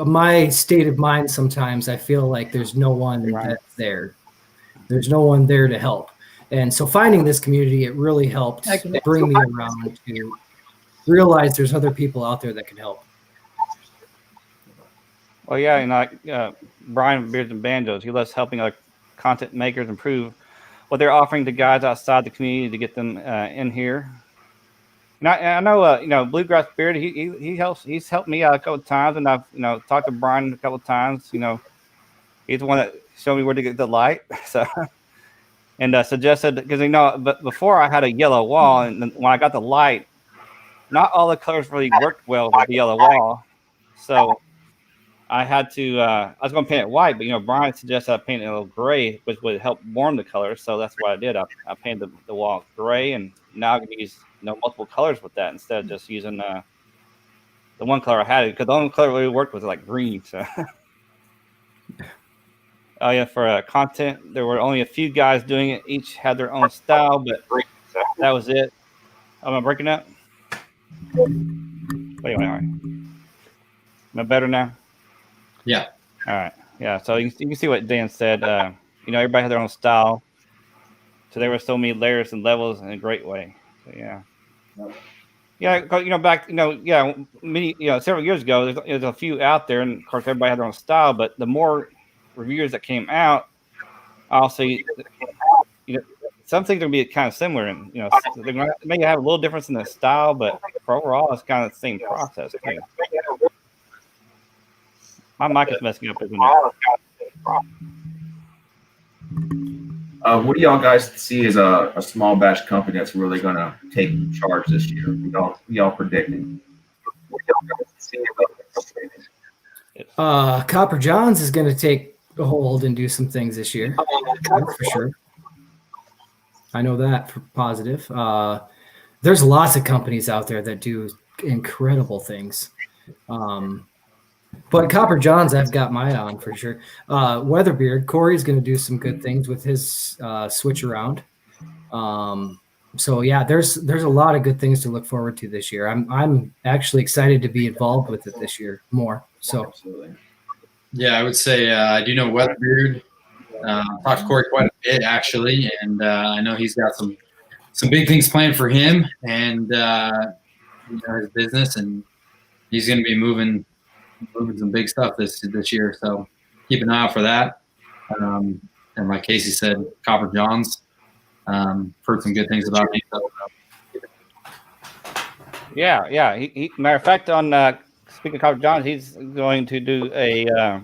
my state of mind, sometimes I feel like there's no one that's there. There's no one there to help. And so finding this community, it really helped bring me around to realize there's other people out there that can help. Well, yeah, Brian Beards and Banjos, he loves helping other content makers improve what they're offering to guys outside the community to get them in here. And I know, Bluegrass Beard, he helps. He's helped me out a couple of times, and I've talked to Brian a couple of times. He's the one that showed me where to get the light. So, and suggested, because but before I had a yellow wall, and when I got the light, not all the colors really worked well with the yellow wall. So I had to. I was going to paint it white, but Brian suggested I paint it a little gray, which would help warm the colors. So that's what I did. I painted the wall gray, and now I can use multiple colors with that instead of just using the one color I had. Because the only color really worked was like green. So. Oh yeah, for content, there were only a few guys doing it. Each had their own style, but that was it. Am I breaking up? Anyway, all right. Am I better now? Yeah. All right. Yeah. So you can see what Dan said. Everybody had their own style. So there were so many layers and levels in a great way. So yeah. Yeah. Back. Several years ago, there's a few out there, and of course everybody had their own style. But the more reviewers that came out, also, some things are going to be kind of similar, and they may have a little difference in the style, but for overall, it's kind of the same process. Too. My mic is messing up, isn't it? What do y'all guys see as a small batch company that's really going to take charge this year? Y'all predicting? What do y'all guys see about Copper Johns is going to take a hold and do some things this year. That's for sure. I know that for positive. There's lots of companies out there that do incredible things. But Copper Johns, I've got mine on for sure. Weatherbeard, Corey's going to do some good things with his switch around. So yeah, there's a lot of good things to look forward to this year. I'm actually excited to be involved with it this year more. So Absolutely. Yeah, I would say I do know Weatherbeard. Talked to Corey quite a bit actually, and I know he's got some big things planned for him and his business, and he's going to be moving some big stuff this year. So keep an eye out for that. And like Casey said, Copper Johns, heard some good things about him. So. Yeah. He, matter of fact, on speaking of Copper Johns, he's going to do a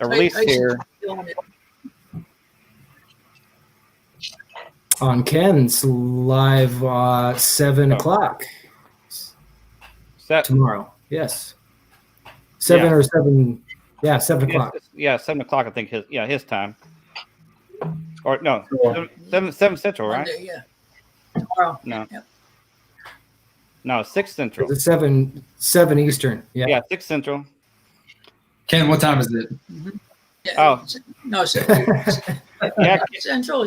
release here on Ken's live 7 o'clock tomorrow. Yes, 7 or 7. Yeah, 7 o'clock. Yeah, 7 o'clock. I think his time. Or no, 7 Central, right? Monday, yeah. Tomorrow. No. Yep. No, 6 Central. It's 7 Eastern. Yeah, 6 Central. Ken, what time is it? Mm-hmm. Yeah, Oh. No, Central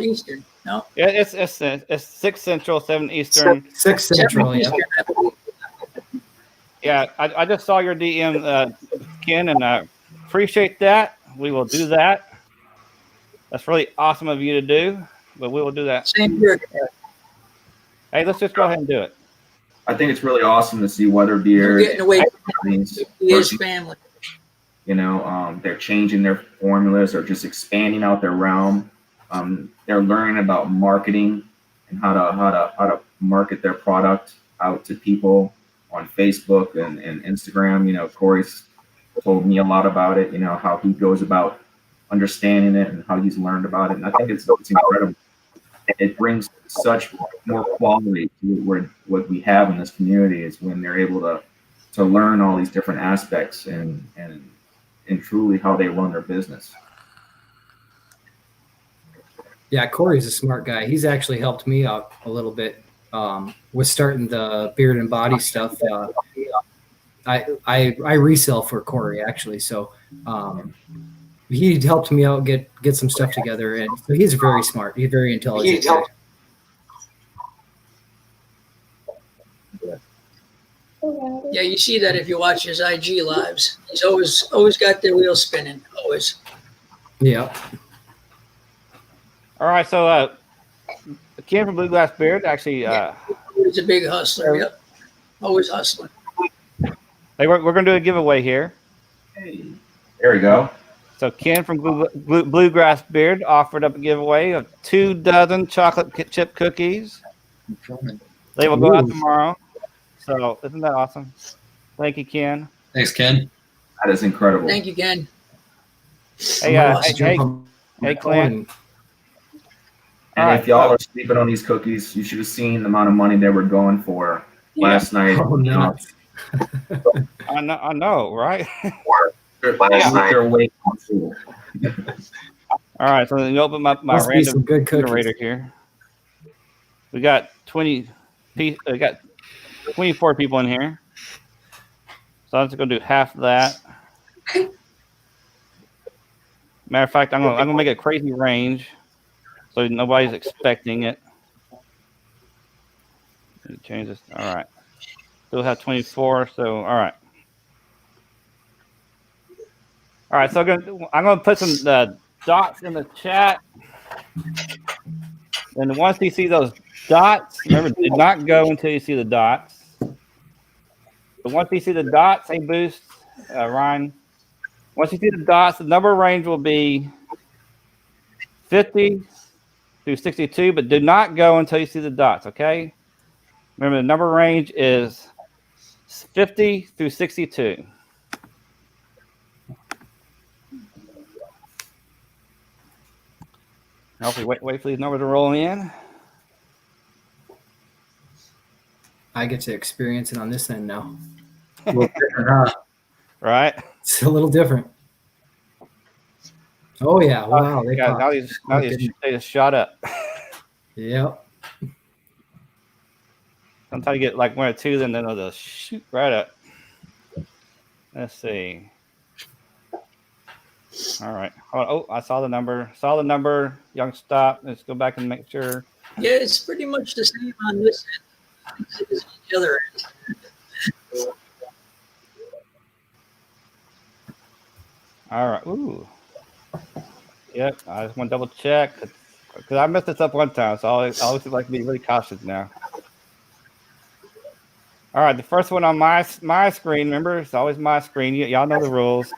Eastern. No. Yeah, it's 6 Central, 7 Eastern. 6 Central. Yeah. Yeah, I just saw your DM, Ken, and I appreciate that. We will do that. That's really awesome of you to do. but we will do that. Same here. Hey, let's just go ahead and do it. I think it's really awesome to see We're BuschyBeard. getting away from his family. You know, they're changing their formulas or just expanding out their realm. They're learning about marketing and how to market their product out to people on Facebook and Instagram. You know, Corey's told me a lot about it. You know, how he goes about understanding it and how he's learned about it. And I think it's incredible. It brings such more quality to what we have in this community is when they're able to learn all these different aspects and truly how they run their business. Yeah, Corey's a smart guy. He's actually helped me out a little bit with starting the beard and body stuff. I resell for Corey actually, so he helped me out get some stuff together, and so he's very smart. He's very intelligent. Yeah, you see that if you watch his IG lives. He's always got the wheels spinning. Always. Yeah. All right, so Ken from BuschyBeard actually. He's a big hustler. Yep. Always hustling. Hey, we're going to do a giveaway here. Hey, there we go. So Ken from BuschyBeard offered up a giveaway of 2 dozen chocolate chip cookies. They will go out tomorrow. So isn't that awesome? Thank you, Ken. Thanks, Ken. That is incredible. Thank you, Ken. Hey, Clint. And if y'all are sleeping on these cookies, you should have seen the amount of money they were going for last night. Oh, no. I know, right? They're way All right, so let me open my random generator here. We got 24 people in here. So I'm just gonna do half of that. Matter of fact, I'm gonna make a crazy range so nobody's expecting it. Let me change this. All right. Still have 24, so all right. All right, so I'm gonna put some dots in the chat. And once you see those dots, remember, do not go until you see the dots. But once you see the dots, hey, Boost, Ryan. Once you see the dots, the number range will be 50 through 62, but do not go until you see the dots, okay? Remember, the number range is 50 through 62. Hopefully, wait for these numbers to roll in. I get to experience it on this end now. Right? It's a little different. Oh yeah! Wow, now they just shot up. Yep. Sometimes you get like 1 or 2, then they'll shoot right up. Let's see. All right. Oh, I saw the number. Young, stop. Let's go back and make sure. Yeah, it's pretty much the same on this end as the other end. All right. Ooh. Yep. I just want to double check because I messed this up one time, so I always like to be really cautious now. All right. The first one on my screen. Remember, it's always my screen. Y'all know the rules.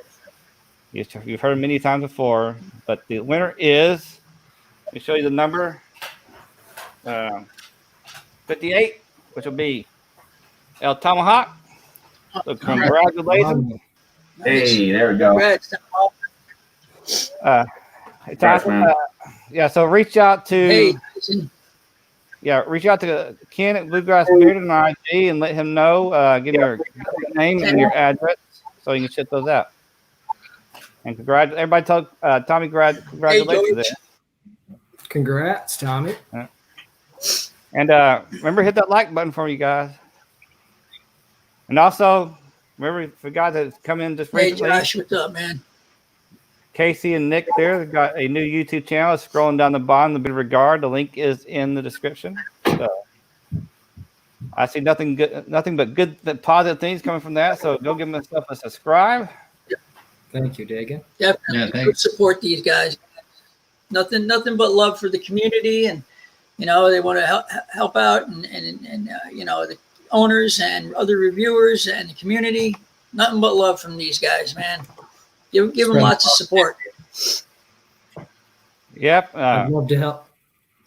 You've heard it many times before, but the winner is. Let me show you the number. 58, which will be El Tomahawk. So congratulations. Hey, there we go. Hey, Tyson, so reach out to Ken at BuschyBeard on IG and let him know. Give him your name and your address so you can ship those out. And everybody tell Tommy congratulations. Congrats, Tommy. And remember, hit that like button for you guys. And also, remember, for guys that come in just recently. Hey, Josh, what's up, man? Casey and Nick there, they've got a new YouTube channel. It's scrolling down the bottom, a bit of regard. The link is in the description. So I see nothing but good, positive things coming from that. So go give them a subscribe. Thank you, Dagan. Definitely. Yeah, thanks. Support these guys. nothing but love for the community, and they want to help out, and the owners and other reviewers and the community. Nothing but love from these guys, man. Give them lots of support. Yep. I'd love to help.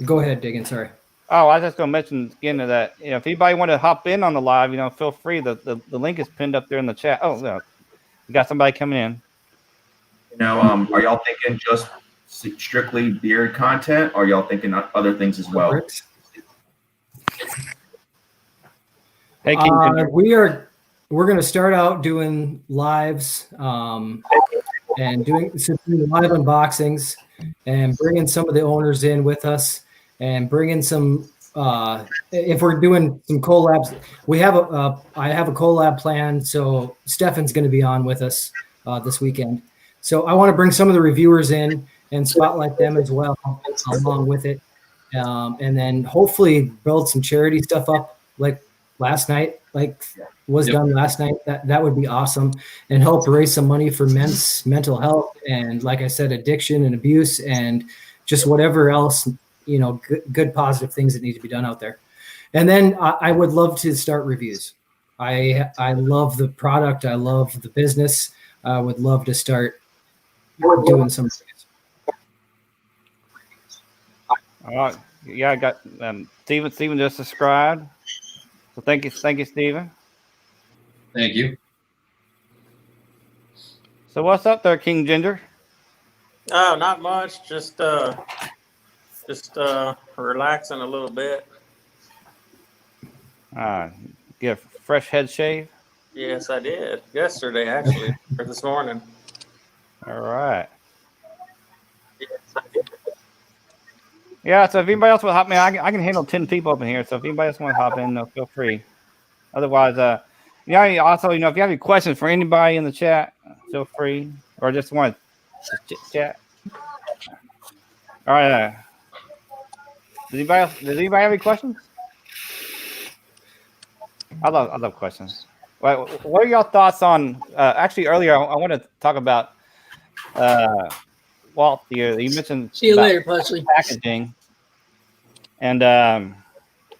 Go ahead, Dagan. Sorry. Oh, I was just going to mention again that if anybody want to hop in on the live, feel free. The link is pinned up there in the chat. Oh, no, we got somebody coming in. Are y'all thinking just strictly beard content, or are y'all thinking other things as well? Hey, King, we're going to start out doing lives and doing live unboxings and bringing some of the owners in with us and bringing some. If we're doing some collabs, I have a collab plan. So Stefan's going to be on with us this weekend. So I want to bring some of the reviewers in and spotlight them as well along with it. And then hopefully build some charity stuff up like last night, done last night. That would be awesome, and help raise some money for men's mental health and, like I said, addiction and abuse and just whatever else, good positive things that need to be done out there. And then I would love to start reviews. I love the product. I love the business. I would love to start doing some reviews. Yeah, I got Steven just subscribed. So thank you, Steven. Thank you. So what's up there, King Ginger? Oh, not much. Just relaxing a little bit. Get a fresh head shave? Yes, I did. Yesterday, actually, or this morning. All right. Yeah, so if anybody else will hop in, I can handle 10 people up in here. So if anybody else want to hop in, feel free. Otherwise, also, if you have any questions for anybody in the chat, feel free. Or just want to chat. All right. Does anybody have any questions? I love questions. What are y'all thoughts on? Actually, earlier I want to talk about Walt. You mentioned See you later, Pusley. Packaging, and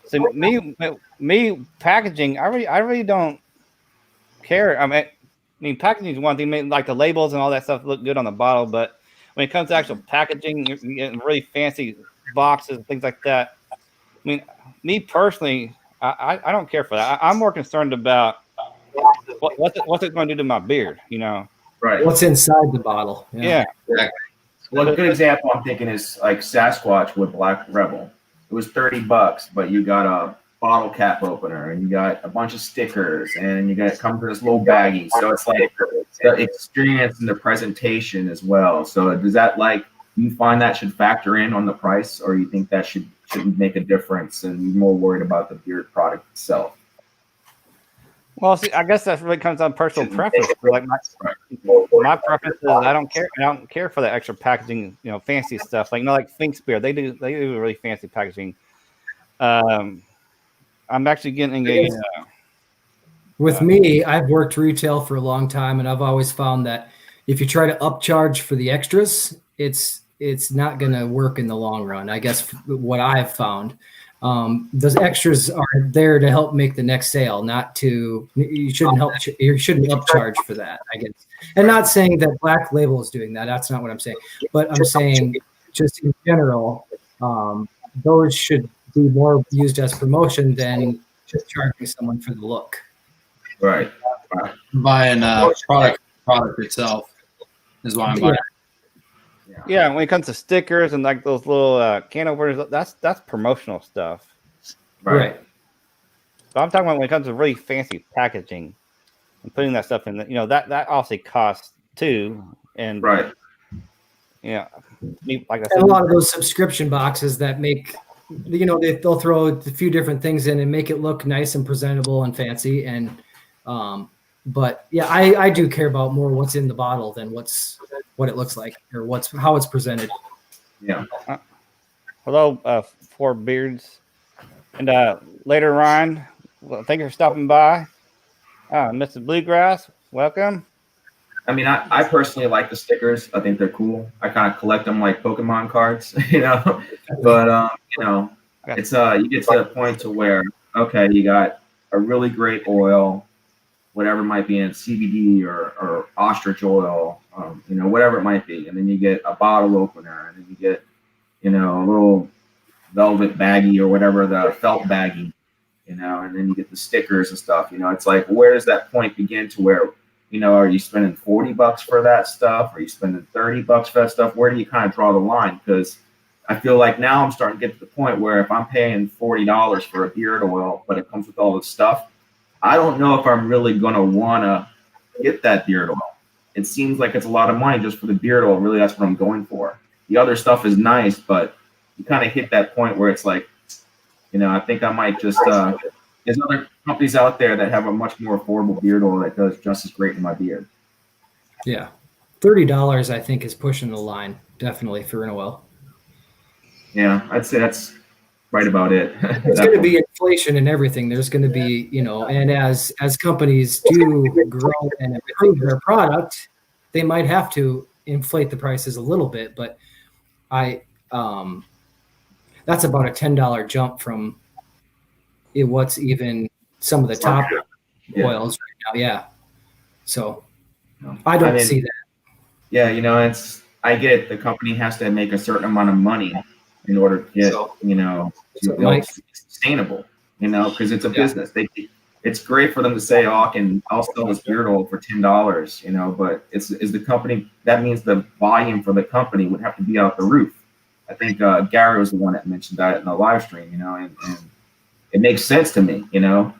so me packaging. I really don't care. I mean, packaging is one thing. Like the labels and all that stuff look good on the bottle, but when it comes to actual packaging, you're getting really fancy boxes and things like that. I mean, me personally, I don't care for that. I'm more concerned about what's it going to do to my beard, Right. What's inside the bottle? Yeah. Well, a good example I'm thinking is like Sasquatch with Black Rebel. It was $30, but you got a bottle cap opener and you got a bunch of stickers and you got it come to this little baggie. So it's like the experience and the presentation as well. So does that you find that should factor in on the price, or you think that shouldn't make a difference and you're more worried about the beard product itself? Well, see, I guess that really comes on personal preference. Like my preference is I don't care for the extra packaging, fancy stuff. Like Fink's Beard, they do really fancy packaging. I'm actually getting a. With me, I've worked retail for a long time, and I've always found that if you try to upcharge for the extras, it's not going to work in the long run. I guess what I've found. Those extras are there to help make the next sale, not to. You shouldn't upcharge for that, I guess. And not saying that Black Label is doing that. That's not what I'm saying. But I'm saying, just in general, those should be more used as promotion than just charging someone for the look. Right. Buying product itself is why I'm buying. Yeah, when it comes to stickers and like those little can openers, that's promotional stuff. Right. But I'm talking about when it comes to really fancy packaging and putting that stuff in, that obviously costs too. And right. Like I said, and a lot of those subscription boxes that make, they'll throw a few different things in and make it look nice and presentable and fancy. And, but yeah, I do care about more what's in the bottle than what it looks like or how it's presented. Yeah. Hello, Four Beards, and later, Ryan. Well, thank you for stopping by. Mr. Bluegrass, welcome. I mean, I personally like the stickers. I think they're cool. I kind of collect them like Pokemon cards, you know. But you know, it's you get to the point to where okay, you got a really great oil, whatever it might be in CBD or ostrich oil, you know, whatever it might be, and then you get a bottle opener, and then you get, you know, a little velvet baggie or whatever, the felt baggie, you know, and then you get the stickers and stuff. You know, it's like, where does that point begin to where, you know, are you spending $40 for that stuff? Are you spending $30 for that stuff? Where do you kind of draw the line? Because I feel like now I'm starting to get to the point where if I'm paying $40 for a beard oil, but it comes with all this stuff, I don't know if I'm really going to want to get that beard oil. It seems like it's a lot of money just for the beard oil. Really, that's what I'm going for. The other stuff is nice, but you kind of hit that point where it's like, you know, I think I might just, there's other companies out there that have a much more affordable beard oil that does just as great in my beard. Yeah. $30, I think, is pushing the line, definitely, for an oil. Yeah, I'd say that's right about it. There's going to be inflation and everything. There's going to be, you know, and as companies do grow and improve their product, they might have to inflate the prices a little bit. But that's about a $10 jump from what's even some of the top oils right now. Yeah. So I don't see that. Yeah, you know, I get it. The company has to make a certain amount of money in order to get, you know, to be sustainable, you know, because it's a business. It's great for them to say, oh, I'll sell this beard oil for $10, you know, but is the company, that means the volume for the company would have to be out the roof. I think Gary was the one that mentioned that in the live stream, you know, and it makes sense to me, you know,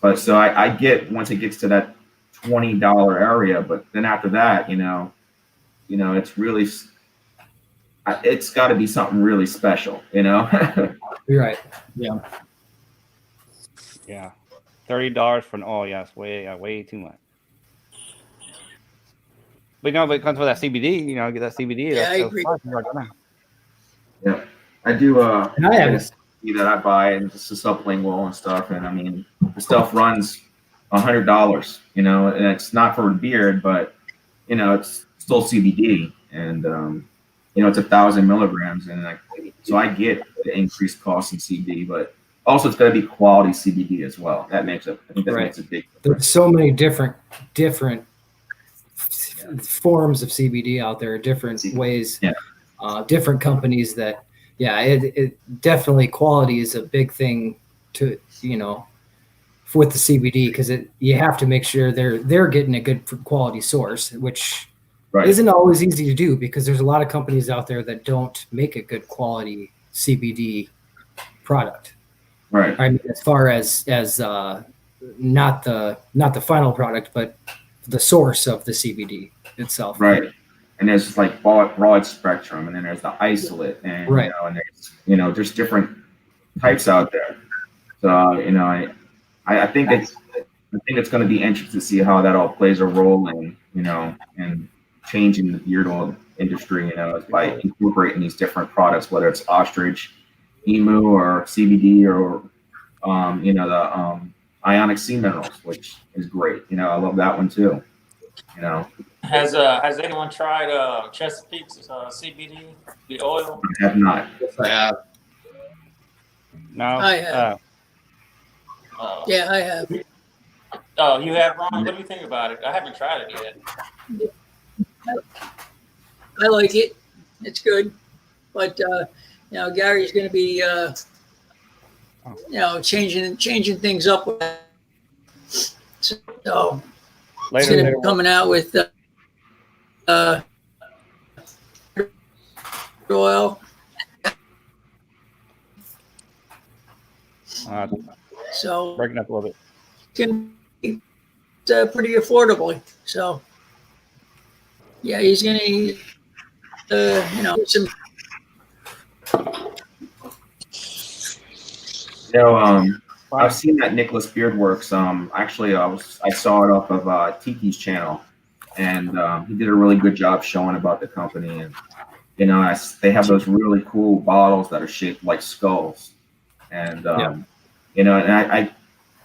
but so I get once it gets to that $20 area, but then after that, you know, it's really, it's got to be something really special, you know. You're right. Yeah. Yeah. $30 for an oil, yes, way too much. But no, but it comes with that CBD, you know, get that CBD. Yeah, I agree. Yeah, I do. And I have CBD that I buy, and just the sublingual and stuff. And I mean, the stuff runs $100, you know, and it's not for a beard, but you know, it's still CBD, and you know, it's 1,000 milligrams, and so I get the increased cost in CBD, but also it's got to be quality CBD as well. That makes it. I think that makes a big difference. There's so many different forms of CBD out there, different ways, different companies that, it definitely, quality is a big thing to, you know, with the CBD, because you have to make sure they're getting a good quality source, which isn't always easy to do, because there's a lot of companies out there that don't make a good quality CBD product. Right. I mean, as far as not the final product, but the source of the CBD itself. Right. And there's like broad spectrum, and then there's the isolate, and you know, and there's, you know, there's different types out there. So you know, I think it's going to be interesting to see how that all plays a role in, you know, and changing the beard oil industry, you know, by incorporating these different products, whether it's ostrich, emu, or CBD, or you know, the ionic sea minerals, which is great. You know, I love that one too. You know, has anyone tried Chesapeake's CBD, the oil? I have not. Yes, I have. No. I have. Yeah, I have. Oh, you have, Ron? What do you think about it? I haven't tried it yet. I like it. It's good, but you know, Gary's going to be you know, changing things up. So he's going to be coming out with oil. So breaking up a little bit. It's pretty affordable. So yeah, he's going to you know, some. You know, I've seen that Nicholas Beard Works. Actually, I saw it off of Tiki's channel, and he did a really good job showing about the company. And you know, they have those really cool bottles that are shaped like skulls, and you know, and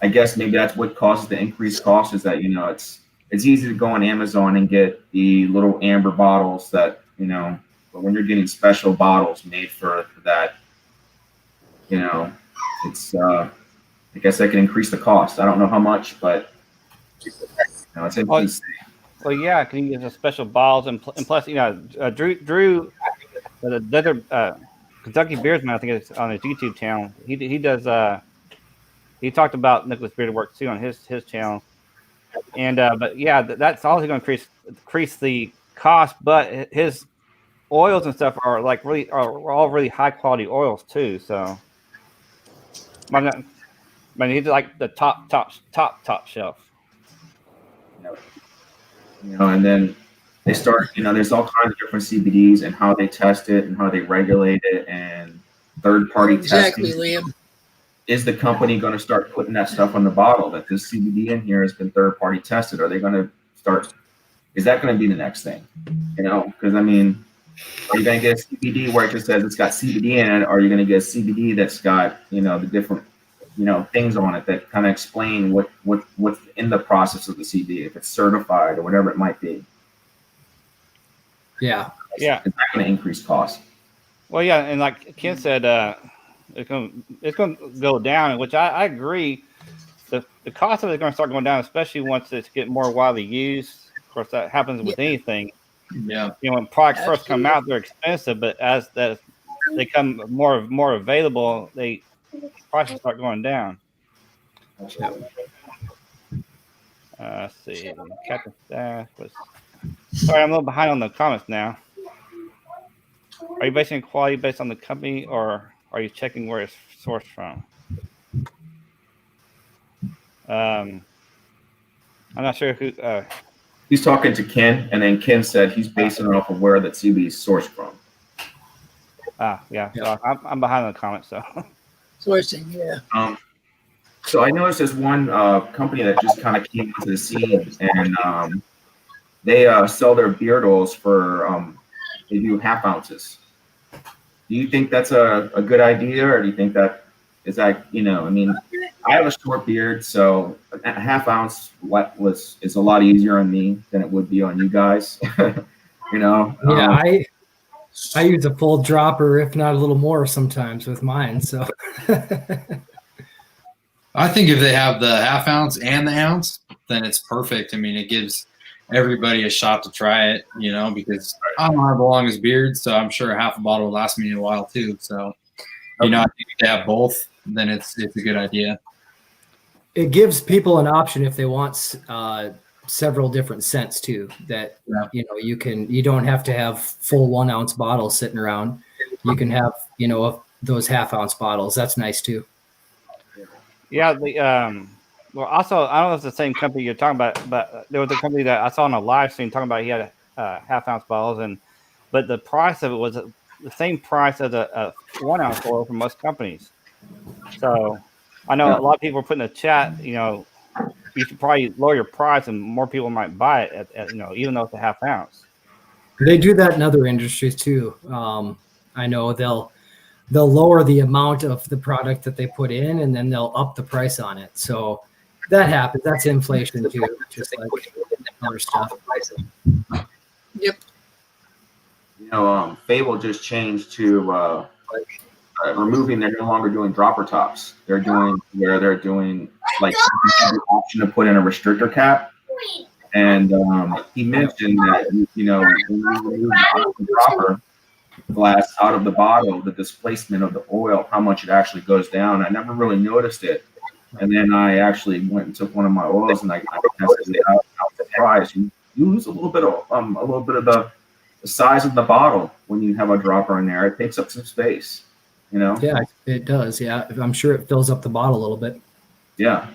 I guess maybe that's what causes the increased cost, is that, you know, it's it's easy to go on Amazon and get the little amber bottles that, you know, but when you're getting special bottles made for that, you know, it's, I guess that can increase the cost. I don't know how much, but you know, it's interesting. Well, yeah, because you get the special balls, and plus, you know, Drew, the other Kentucky Beardsman, I think it's on his YouTube channel. He does. He talked about Nicholas Beard work too on his channel, and but yeah, that's also going to increase the cost. But his oils and stuff are like are all really high quality oils too. So, I mean, he's like the top shelf. You know, and then they start, you know, there's all kinds of different CBDs and how they test it and how they regulate it and third-party testing. Liam. Is the company going to start putting that stuff on the bottle that this CBD in here has been third-party tested? Are they going to start? Is that going to be the next thing? You know, because I mean, are you going to get a CBD where it just says it's got CBD in it? Or are you going to get a CBD that's got, you know, the different, you know, things on it that kind of explain what's in the process of the CBD, if it's certified or whatever it might be? Yeah. Is that going to increase costs? Well, yeah, and like Ken said, it's going to go down, which I agree. The cost of it is going to start going down, especially once it's get more widely used. Of course, that happens with anything. Yeah. You know, when products first come out, they're expensive, but as they become more available, prices start going down. Let's see. Captain Staff was. Sorry, I'm a little behind on the comments now. Are you basing quality based on the company, or are you checking where it's sourced from? I'm not sure who. He's talking to Ken, and then Ken said he's basing it off of where that CBD is sourced from. Yeah. So I'm behind on the comments, so. Sourcing, yeah. So I noticed there's one company that just kind of came into the scene, and they sell their beard oils for they do half ounces. Do you think that's a good idea, or do you think that is that, you know, I mean, I have a short beard, so a half ounce is a lot easier on me than it would be on you guys. You know. Yeah, I use a full dropper, if not a little more sometimes with mine. So I think if they have the half ounce and the ounce, then it's perfect. I mean, it gives everybody a shot to try it, you know, because I don't have the longest beard, so I'm sure half a bottle will last me a while too. So, you know, I think if they have both, then it's a good idea. it gives people an option if they want several different scents too, that you know, you don't have to have full 1 ounce bottles sitting around. You can have, you know, those half ounce bottles. That's nice too. Yeah, well, also, I don't know if it's the same company you're talking about, but there was a company that I saw on a live stream talking about he had half ounce bottles, but the price of it was the same price as a 1 ounce oil for most companies. So I know a lot of people are putting in the chat, you know, you should probably lower your price and more people might buy it at you know, even though it's a half ounce. They do that in other industries too. I know they'll lower the amount of the product that they put in, and then they'll up the price on it. So that happens. That's inflation too, just like other stuff. Yep. You know, Fable just changed to removing. They're no longer doing dropper tops. They're doing like the option to put in a restrictor cap. And he mentioned that, you know, when you remove the dropper glass out of the bottle, the displacement of the oil, how much it actually goes down. I never really noticed it. And then I actually went and took one of my oils and I tested it out. I was surprised. You lose a little bit of the size of the bottle when you have a dropper in there. It takes up some space, you know? Yeah, it does. Yeah, I'm sure it fills up the bottle a little bit. Yeah.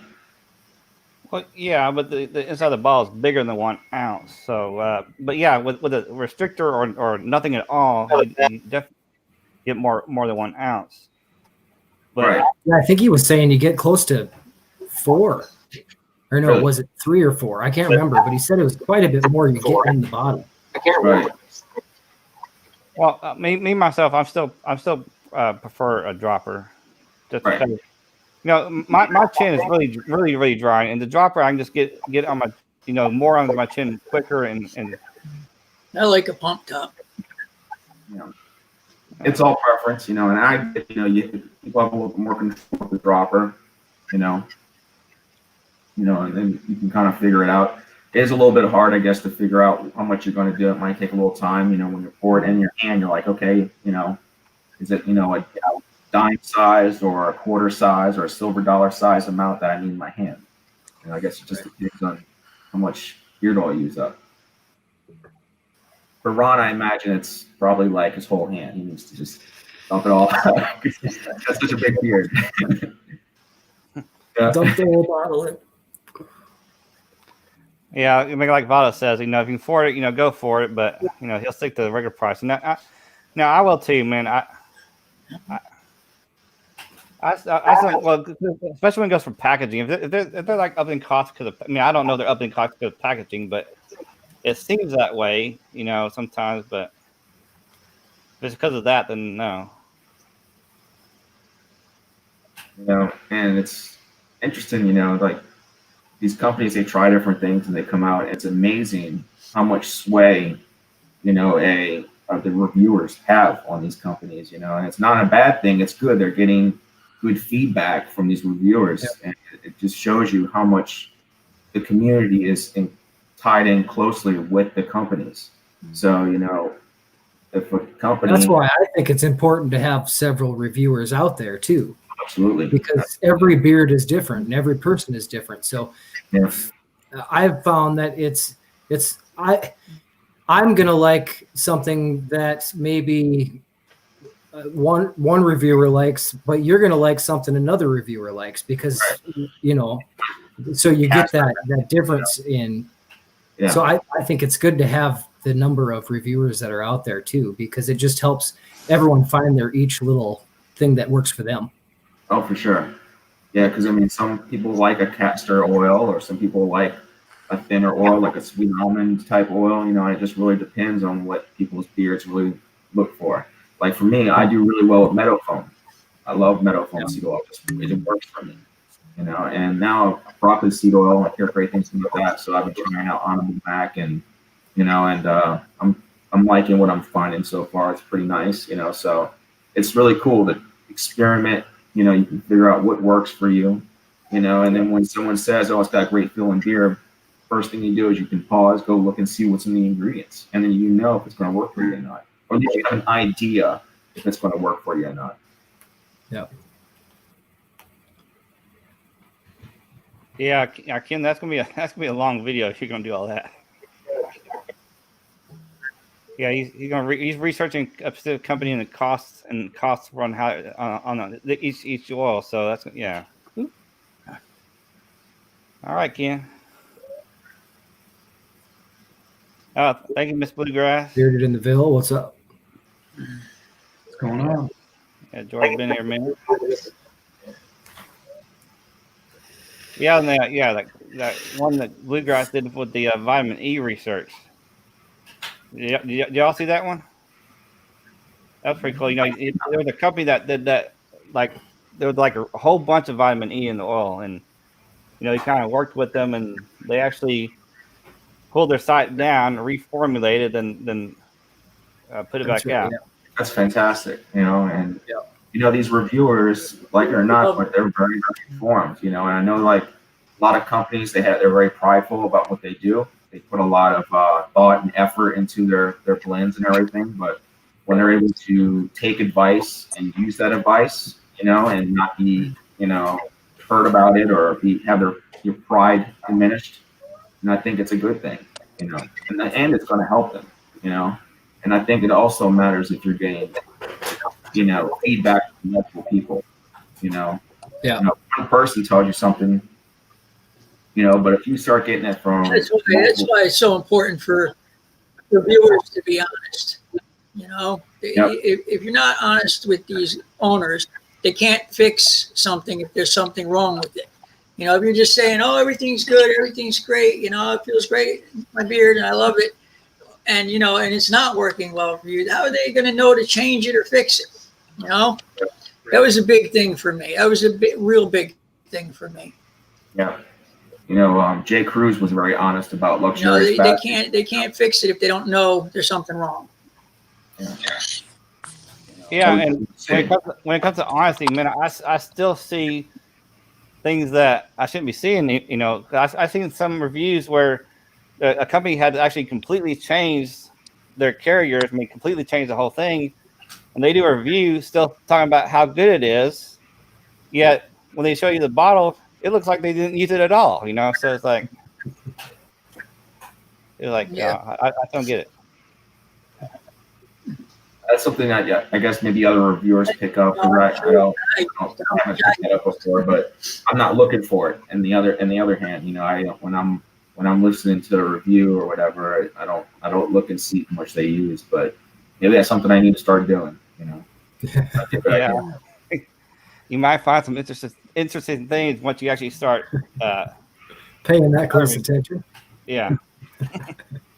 Well, yeah, but the inside of the bottle is bigger than 1 ounce. So, but yeah, with a restrictor or nothing at all, you definitely get more than 1 ounce. But, right. Yeah, I think he was saying you get close to 4, or no, Really? was it 3 or 4? I can't remember, but he said it was quite a bit more you get in the bottle. Right. Well, me myself, I'm still prefer a dropper, just Right. because, you know, my chin is really dry, and the dropper I can just get on my more under my chin quicker and I like a pump top. It's all preference, and people have a little more control of the dropper, and then you can kind of figure it out. It is a little bit hard, I guess, to figure out how much you're going to do. It might take a little time, when you pour it in your hand, you're like, okay, is it, a dime size or a quarter size or a silver dollar size amount that I need in my hand? I guess it just depends on how much beard oil you use up. For Ron, I imagine it's probably like his whole hand. He needs to just dump it all out. That's such a big beard. Dump the whole bottle in. Yeah, like Vado says, if you can afford it, go for it. But he'll stick to the regular price. Now I will too, man. I think, well, especially when it goes for packaging. If they're like upping costs because I don't know they're upping costs because of packaging, but it seems that way, sometimes. But if it's because of that, then no. And it's interesting, like these companies, they try different things and they come out. It's amazing how much sway, the reviewers have on these companies, and it's not a bad thing. It's good. They're getting good feedback from these reviewers. Yep. And it just shows you how much the community is tied in closely with the companies. So, if a company... That's why I think it's important to have several reviewers out there too. Absolutely. Because every beard is different and every person is different. So I've found that I'm going to like something that maybe one reviewer likes, but you're going to like something another reviewer likes because, so you get that difference in. Yeah. So I think it's good to have the number of reviewers that are out there too, because it just helps everyone find their each little thing that works for them. Oh, for sure. Yeah, because some people like a castor oil, or some people like a thinner oil, like a sweet almond type oil. And it just really depends on what people's beards really look for. Like for me, I do really well with meadow foam. I love meadow foam seed oil. It works for me. And now broccoli seed oil, I hear great things about that. So I've been trying out on Mac, and I'm liking what I'm finding so far. It's pretty nice, So it's really cool to experiment. You can figure out what works for you, and then when someone says, "Oh, it's got a great feeling beer," first thing you do is you can pause, go look and see what's in the ingredients, and then if it's going to work for you or not, or at least you have an idea if it's going to work for you or not. Yeah. Yeah, Ken, that's gonna be a long video if you're gonna do all that. Yeah, he's researching a specific company and the costs run how on each oil. So that's yeah. All right, Ken. Thank you, Miss Bluegrass. Bearded in the Ville. What's up? What's going on? Yeah, George been here a minute. Yeah, and that one that Bluegrass did with the vitamin E research. Did y'all see that one? That was pretty cool. There was a company that did that. Like there was like a whole bunch of vitamin E in the oil, and he kind of worked with them, and they actually pulled their site down, reformulated, and then put it back out. Yeah. That's fantastic. And these reviewers, like it or not, but they're very, very informed. And I know like a lot of companies, they're very prideful about what they do. They put a lot of thought and effort into their blends and everything. But when they're able to take advice and use that advice, and not be, hurt about it or have your pride diminished, and I think it's a good thing, In the end, it's going to help them, And I think it also matters if you're getting, feedback from multiple people, Yeah. One person tells you something, but if you start getting it from... That's why it's so important for viewers to be honest. If you're not honest with these owners, they can't fix something if there's something wrong with it. If you're just saying, "Oh, everything's good, everything's great, it feels great, my beard, and I love it," and and it's not working well for you, how are they going to know to change it or fix it? That was a big thing for me. That was a real big thing for me. Yeah. Jay Cruz was very honest about You know, luxurious they can't fix it if they don't know there's something wrong. Yeah, and when it comes to honesty, man, I still see things that I shouldn't be seeing. You know, I've seen some reviews where a company had to actually completely change their carriers, completely change the whole thing, and they do a review still talking about how good it is. Yet when they show you the bottle, it looks like they didn't use it at all. You know, so it's like, I don't get it. That's something that I guess maybe other reviewers pick up. I haven't picked that up before, but I'm not looking for it. And the other hand, you know, when I'm listening to a review or whatever, I don't look and see how much they use. But maybe that's something I need to start doing. You know. Yeah. You might find some interesting things once you actually start paying that close attention. Yeah.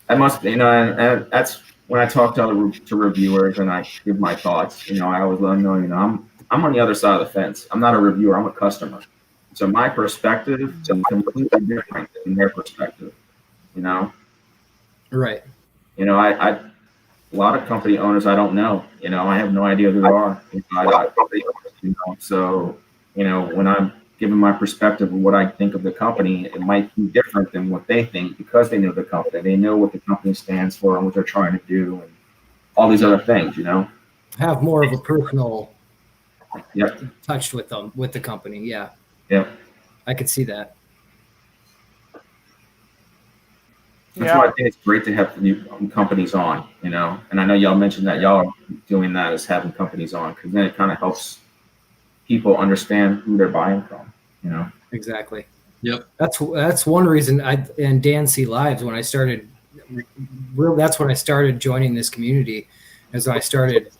I must, you know, and that's when I talk to reviewers and I give my thoughts. You know, I always let them know, you know, I'm on the other side of the fence. I'm not a reviewer. I'm a customer. So my perspective is completely different than their perspective. You know. Right. You know, a lot of company owners I don't know. You know, I have no idea who they are. So, you know, when I'm giving my perspective of what I think of the company, it might be different than what they think because they know the company. They know what the company stands for and what they're trying to do and all these other things, you know. Have more of a personal touch with them, with the company. Yeah. Yep. I could see that. That's why I think it's great to have new companies on, you know. And I know y'all mentioned that y'all are doing that as having companies on because then it kind of helps people understand who they're buying from, you know. Exactly. Yep. That's one reason and Dan C Lives when I started. That's when I started joining this community. As I started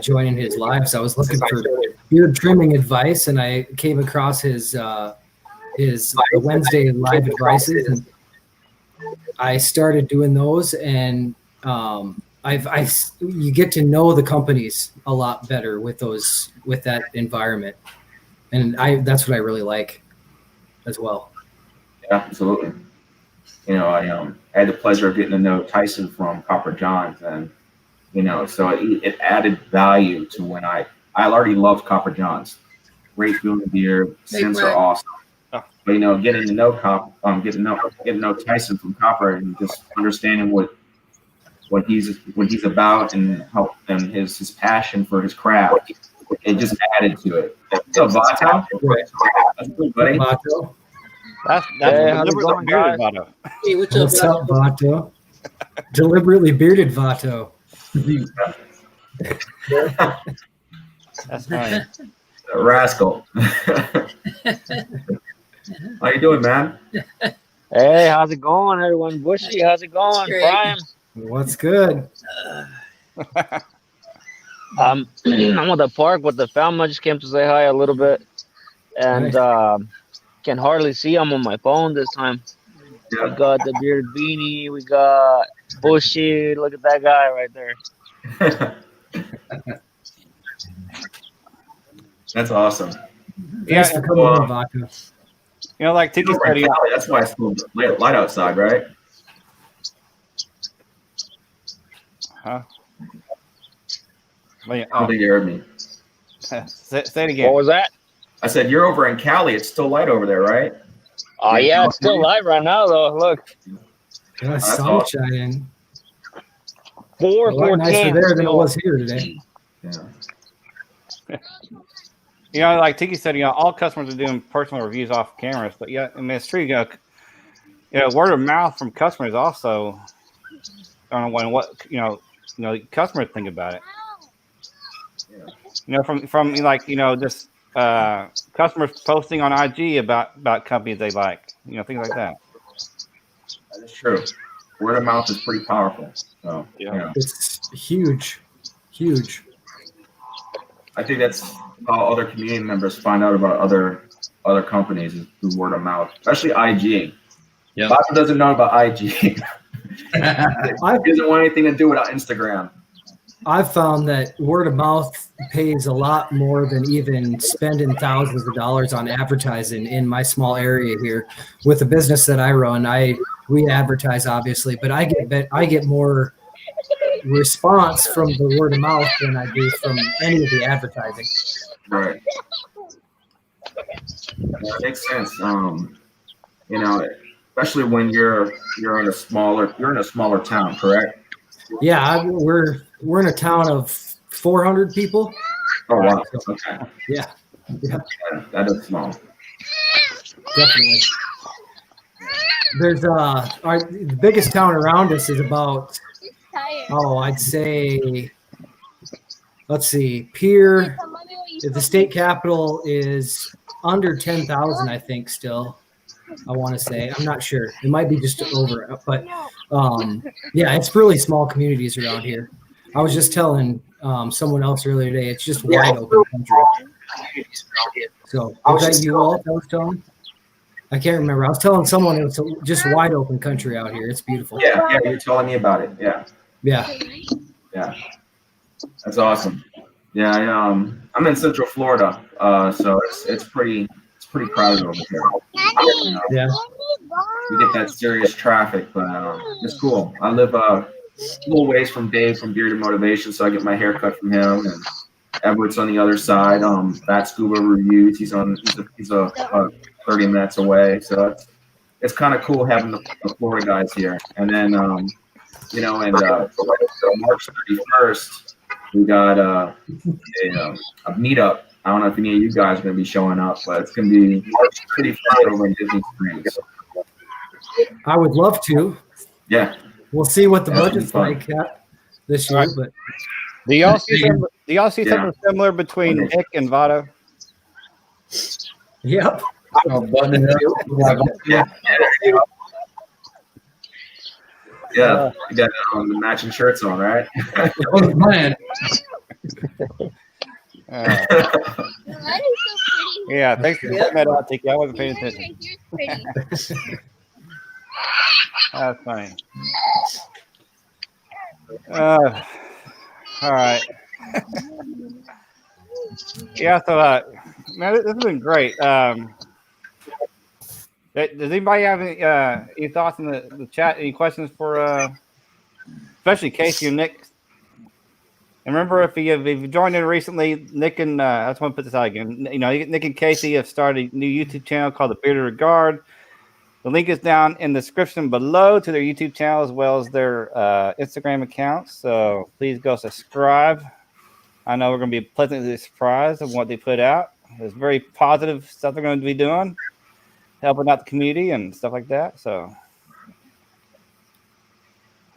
joining his lives, I was looking for beard trimming advice, and I came across his Wednesday live advices, and I started doing those, and you get to know the companies a lot better with that environment, and that's what I really like as well. Yeah, absolutely. You know, I had the pleasure of getting to know Tyson from Copper John's, and you know, so it added value to when I already loved Copper John's. Great feeling beer, scents are awesome. But you know, getting to know Tyson from Copper and just understanding what he's about and his passion for his craft, it just added to it. What's up, Vato? That's good, buddy. Vato. That's deliberately bearded Vato. Hey, What's up, Vato? Deliberately bearded Vato. That's funny. Rascal. How you doing, man? Hey, how's it going, everyone? Bushy, how's it going? Great. Brian? What's good? I'm at the park with the family. I just came to say hi a little bit. And can hardly see him on my phone this time. Yeah. We got the bearded beanie. We got Bushy. Look at that guy right there. That's awesome. Thanks for coming on, Vato. You know, like Tiki said, That's why it's still light outside, right? huh? Well, yeah. I don't think you heard me. Say it again. What was that? I said you're over in Cali. It's still light over there, right? Oh, yeah, it's still live right now, though. Look. Yeah, sun shining. 4:14. Nicer there than it was here today. Yeah. You know, like Tiki said, you know, all customers are doing personal reviews off cameras, but yeah, I mean, it's true. You know, word of mouth from customers also. I don't know what customers think about it. Yeah. You know, from like just customers posting on IG about companies they like. You know, things like that. That is true. Word of mouth is pretty powerful. So Yeah. It's huge. I think that's how other community members find out about other companies is through word of mouth, especially IG. Yep. Bob doesn't know about IG. He doesn't want anything to do with Instagram. I've found that word of mouth pays a lot more than even spending thousands of dollars on advertising in my small area here. With the business that I run, we advertise obviously, but I get more response from the word of mouth than I do from any of the advertising. Right. That makes sense. You know, especially when you're in a smaller town, correct? Yeah, we're in a town of 400 people. Oh wow. Okay. Yeah. That is small. Definitely. There's the biggest town around us is about, I'd say, let's see, Pierre, the state capital is under 10,000, I think, still. I want to say, I'm not sure. It might be just over, but yeah, it's really small communities around here. I was just telling someone else earlier today, it's just wide open country. So was that you all I was telling? I can't remember. I was telling someone it was just wide open country out here. It's beautiful. Yeah, you're telling me about it. Yeah. That's awesome. Yeah, I'm in Central Florida, so it's pretty crowded over here. Yeah. You get that serious traffic, but it's cool. I live a little ways from Dave from Bearded Motivation, so I get my hair cut from him. And Everett's on the other side. Bat Scuba Reviews. He's a 30 minutes away, so it's kind of cool having the Florida guys here. And then you know, and March 31st, we got a meetup. I don't know if any of you guys are going to be showing up, but it's going to be pretty fun over in Disney Springs. I would love to. Yeah. We'll see what the budget's like this year. But do y'all see something similar between Nick and Vado? Yep. Yeah, you got the matching shirts on, right? Man. Yeah, thanks for pointing that out, Tiki. I wasn't paying attention. That's funny. All right. Yeah, so man, this has been great. Does anybody have any thoughts in the chat? Any questions for especially Casey and Nick? And remember, if you joined in recently, Nick and I just want to put this out again. You know, Nick and Casey have started a new YouTube channel called The Bearded Regard. The link is down in the description below to their YouTube channel as well as their Instagram accounts. So please go subscribe. I know we're going to be pleasantly surprised of what they put out. There's very positive stuff they're going to be doing, helping out the community and stuff like that. So,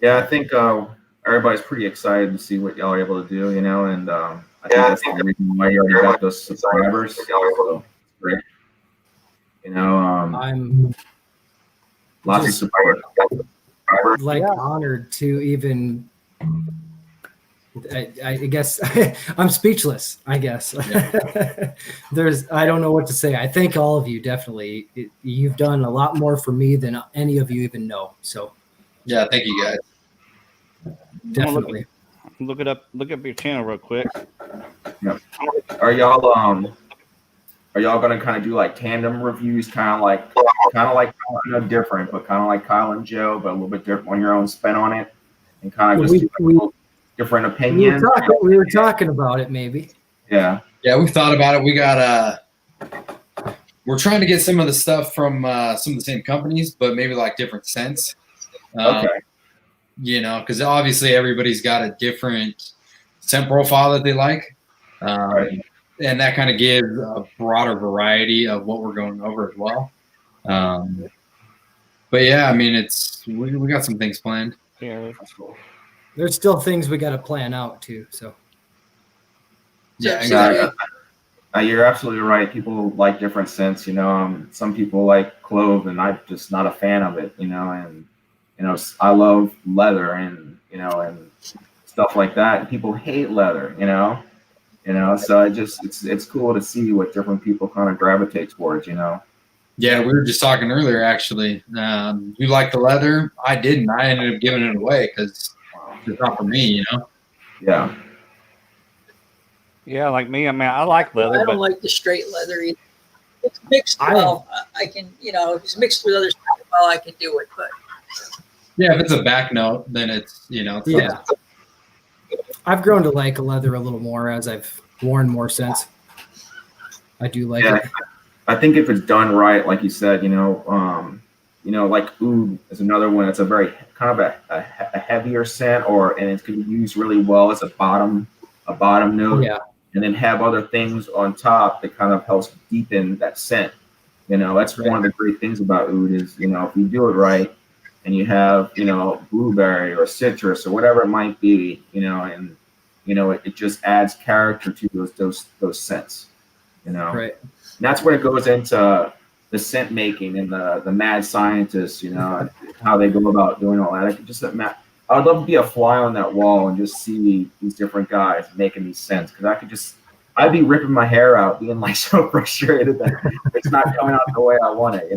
yeah, I think everybody's pretty excited to see what y'all are able to do, you know, and I think that's the reason why you already got those subscribers. So, great. You know, I'm lots of support. Honored to even. I guess I'm speechless. I guess I don't know what to say. I thank all of you. Definitely, you've done a lot more for me than any of you even know. So, yeah, thank you guys. Definitely. Look up your channel real quick. Yep. Are y'all gonna kind of do like tandem reviews, kind of like different, but kind of like Kyle and Joe, but a little bit different on your own spin on it, and kind of just different opinions? We were talking about it, maybe. Yeah, we thought about it. We got we're trying to get some of the stuff from some of the same companies, but maybe like different scents. Okay. You know, because obviously everybody's got a different scent profile that they like. Right. And that kind of gives a broader variety of what we're going over as well. But yeah, I mean, we got some things planned. Yeah, that's cool. There's still things we got to plan out too. So yeah, exactly. You're absolutely right. People like different scents, you know. Some people like clove, and I'm just not a fan of it, you know. And you know, I love leather, and you know, and stuff like that. And people hate leather, you know. So it's cool to see what different people kind of gravitate towards, you know. Yeah, we were just talking earlier, actually. You like the leather? I didn't. I ended up giving it away because it's not for me, you know. Yeah. Yeah, like me, I mean, I like I leather, don't but like the straight leather either. It's mixed well. I can, if it's mixed with other stuff, well, I can do it. But Yeah, if it's a back note, then it's it's Yeah. I've grown to like leather a little more as I've worn more since. I do like it. I think if it's done right, like you said, like oud is another one. It's a very kind of a heavier scent, and it can be used really well as a bottom note, Yeah. and then have other things on top that kind of helps deepen that scent. That's one of the great things about oud is if you do it right, and you have blueberry or citrus or whatever it might be, and it just adds character to those scents. Right. And that's when it goes into the scent making and the mad scientists, how they go about doing all that. I'd love to be a fly on that wall and just see these different guys making these scents, because I'd be ripping my hair out, being like so frustrated that it's not coming out the way I want it.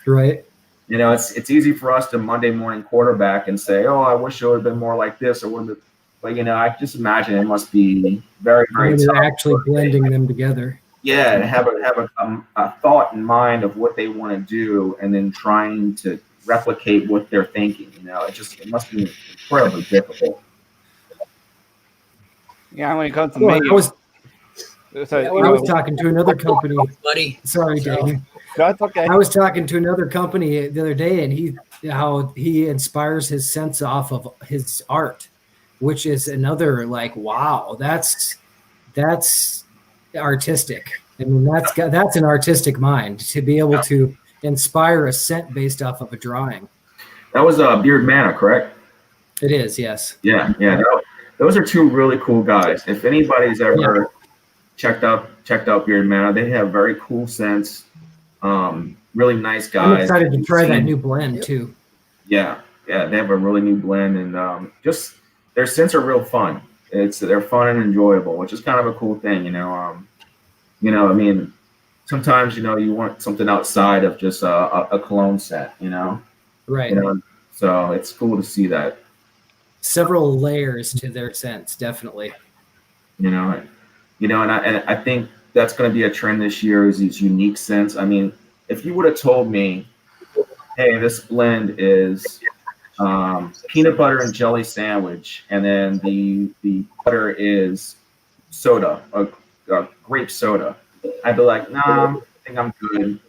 Right. It's easy for us to Monday morning quarterback and say, oh, I wish it would have been more like this, or wouldn't. But I just imagine it must be very, very tough. They're actually blending them together. Yeah, and have a thought in mind of what they want to do, and then trying to replicate what they're thinking. It must be incredibly difficult. yeah, when it comes to Well, me, I was so, talking to another company. buddy, Sorry, So- Dagan. that's okay. I was talking to another company the other day, and how he inspires his sense off of his art, which is another like, wow, that's artistic. I mean, that's an artistic mind to be able to inspire a scent based off of a drawing. That was Beard Mana, correct? It is, yes. Yeah. Those are two really cool guys. If anybody's ever checked out Beard Mana, they have very cool scents. Really nice guys. I'm excited to try that new blend too. Yeah, they have a really new blend, and just their scents are real fun. They're fun and enjoyable, which is kind of a cool thing. I mean, sometimes you want something outside of just a cologne scent. Right. So it's cool to see that. Several layers to their scents, definitely. And I think that's going to be a trend this year, is these unique scents. I mean, if you would have told me, hey, this blend is peanut butter and jelly sandwich, and then the butter is soda, a grape soda, I'd be like, nah, I think I'm good.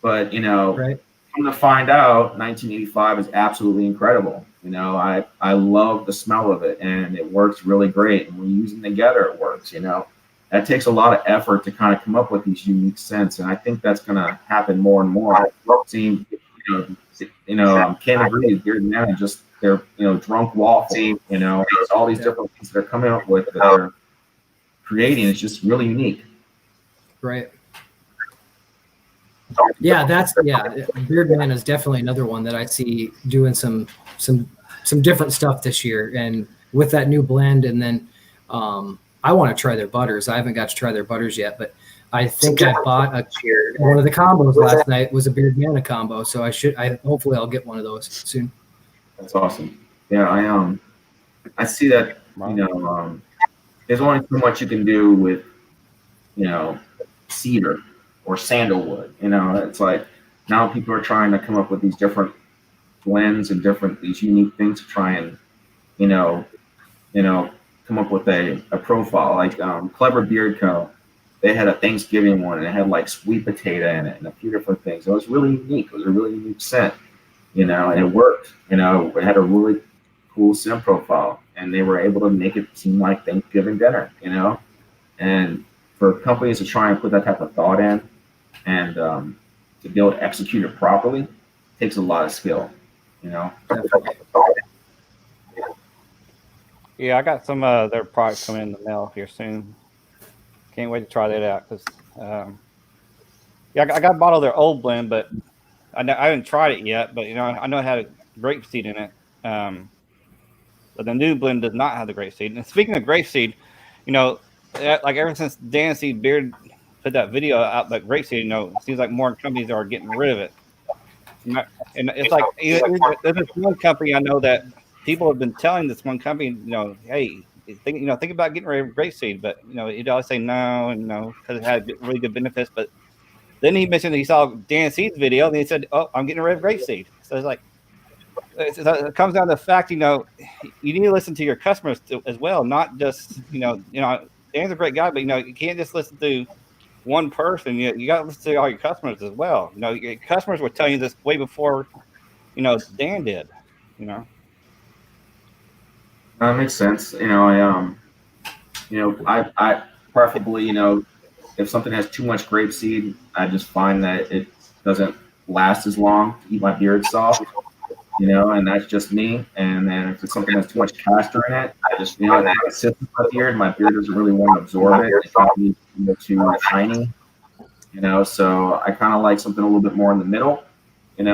But Right. come to find out, 1985 is absolutely incredible. I love the smell of it, and it works really great. And when you use them together, it works. That takes a lot of effort to kind of come up with these unique scents, and I think that's going to happen more and more. Seeing, Can't Breathe, Beard Mana, just their drunk waffle, there's all these different things they're coming up with that they're creating. It's just really unique. Right. Yeah, Beard Man is definitely another one that I see doing some different stuff this year, and with that new blend. And then I want to try their butters. I haven't got to try their butters yet, but I think I bought one of the combos last night was a Beard Mana combo, so hopefully I'll get one of those soon. That's awesome. Yeah, I see that. There's only so much you can do with cedar or sandalwood. It's like now people are trying to come up with these different blends and these unique things to try and come up with a profile. Like Clever Beard Co. They had a Thanksgiving one, and it had like sweet potato in it and a few different things. It was really unique. It was a really unique scent, and it worked. It had a really cool scent profile, and they were able to make it seem like Thanksgiving dinner. And for companies to try and put that type of thought in, and to be able to execute it properly, takes a lot of skill. Yeah, I got some of their products coming in the mail here soon. Can't wait to try that out, because I got a bottle of their old blend, but I haven't tried it yet. But I know it had a grapeseed in it. But the new blend does not have the grapeseed. And speaking of grapeseed, like ever since Dan C. Beard put that video out, that grapeseed, it seems like more companies are getting rid of it. And it's like there's this one company I know that people have been telling this one company, hey, think about getting rid of grapeseed, but he'd always say no and no because it had really good benefits. But then he mentioned that he saw Dan Seed's video, and he said, "Oh, I'm getting rid of grapeseed." So it's like it comes down to the fact, you need to listen to your customers as well, not just Dan's a great guy, but you can't just listen to one person. You got to listen to all your customers as well. Your customers were telling you this way before Dan did. That makes sense. I preferably, if something has too much grapeseed, I just find that it doesn't last as long. Eat my beard soft, and that's just me. And then if it's something that has too much castor in it, I just, it sits in my beard. My beard doesn't really want to absorb it. It's not too shiny, So I kind of like something a little bit more in the middle, And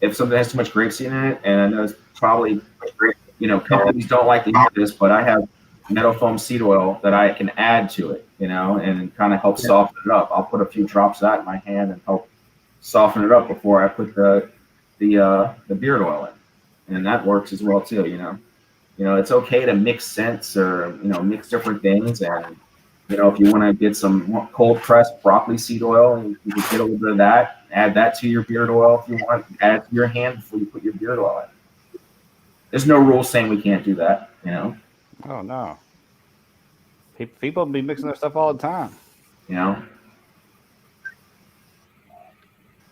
if something has too much grapeseed in it, and I know it's probably, companies don't like to use this, but I have metal foam seed oil that I can add to it, and kind of help soften it up. I'll put a few drops of that in my hand and help soften it up before I put the beard oil in, and that works as well too. It's okay to mix scents or mix different things, and if you want to get some cold pressed broccoli seed oil, you can get a little bit of that. Add that to your beard oil if you want. Add it to your hand before you put your beard oil in. There's no rule saying we can't do that. Oh no. People be mixing their stuff all the time.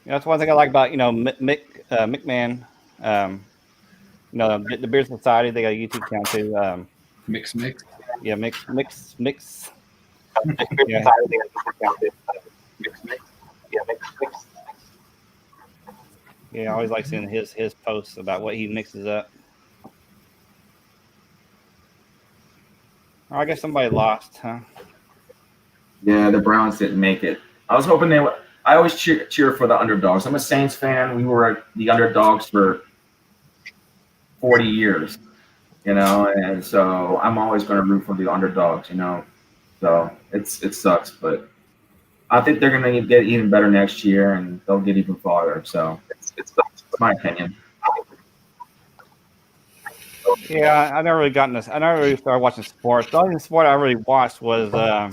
That's one thing I like about McMahon. The Beard Society. They got a YouTube channel too. Mix. Yeah, mix. Yeah. Yeah, I always like seeing his posts about what he mixes up. Oh, I guess somebody lost, huh? Yeah, the Browns didn't make it. I was hoping they would. I always cheer for the underdogs. I'm a Saints fan. We were the underdogs for 40 years, and so I'm always going to root for the underdogs, So it sucks, but I think they're going to get even better next year, and they'll get even farther. So it's my opinion. Yeah, I never really gotten this. I never really started watching sports. The only sport I really watched was, when I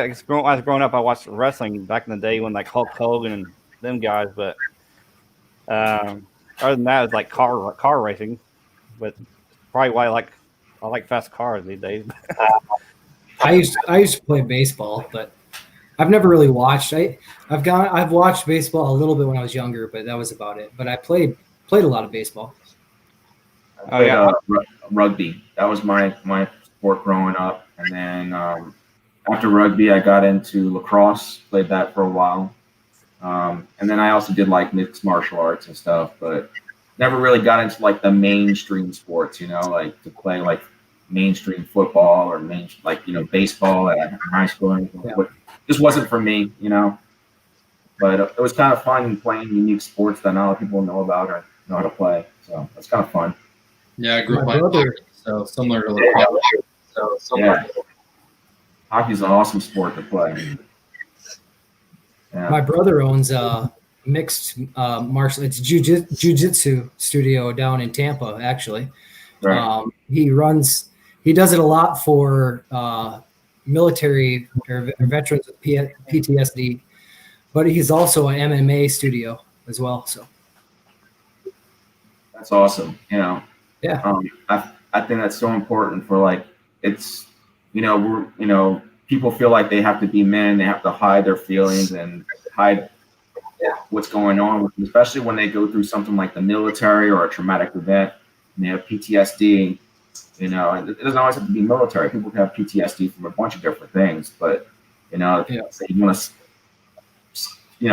was growing up, I watched wrestling back in the day when like Hulk Hogan and them guys. But other than that, it's like car racing. But probably why I like fast cars these days. I used to play baseball, but I've never really watched. I've watched baseball a little bit when I was younger, but that was about it. But I played a lot of baseball. I played rugby. That was my sport growing up, and then after rugby, I got into lacrosse. Played that for a while, and then I also did like mixed martial arts and stuff, but never really got into like the mainstream sports. Like to play like mainstream football or baseball at high school or anything. Yeah. But just wasn't for me, But it was kind of fun playing unique sports that not a lot of people know about or know how to play. So it's kind of fun. Yeah, I grew up playing hockey, so similar to lacrosse. Yeah. Hockey's an awesome sport to play. Yeah. My brother owns a mixed martial. It's jiu-jitsu studio down in Tampa, actually. Right. He does it a lot for military or veterans with PTSD, but he's also an MMA studio as well. So that's awesome. Yeah. I think that's so important for it's, people feel like they have to be men, they have to hide their feelings and hide what's going on, especially when they go through something like the military or a traumatic event and they have PTSD. It doesn't always have to be military. People can have PTSD from a bunch of different things, but you want to,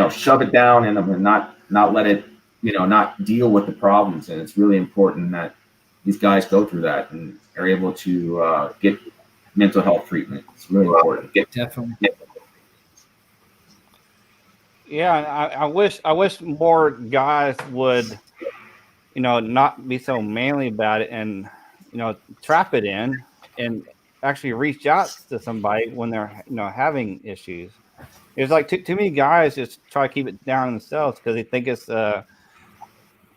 shove it down in them and not let it, not deal with the problems. And it's really important that these guys go through that and are able to get mental health treatment. It's really important. Definitely. Yeah, I wish more guys would, not be so manly about it and, trap it in and actually reach out to somebody when they're, having issues. It's like too many guys just try to keep it down themselves because they think it's, I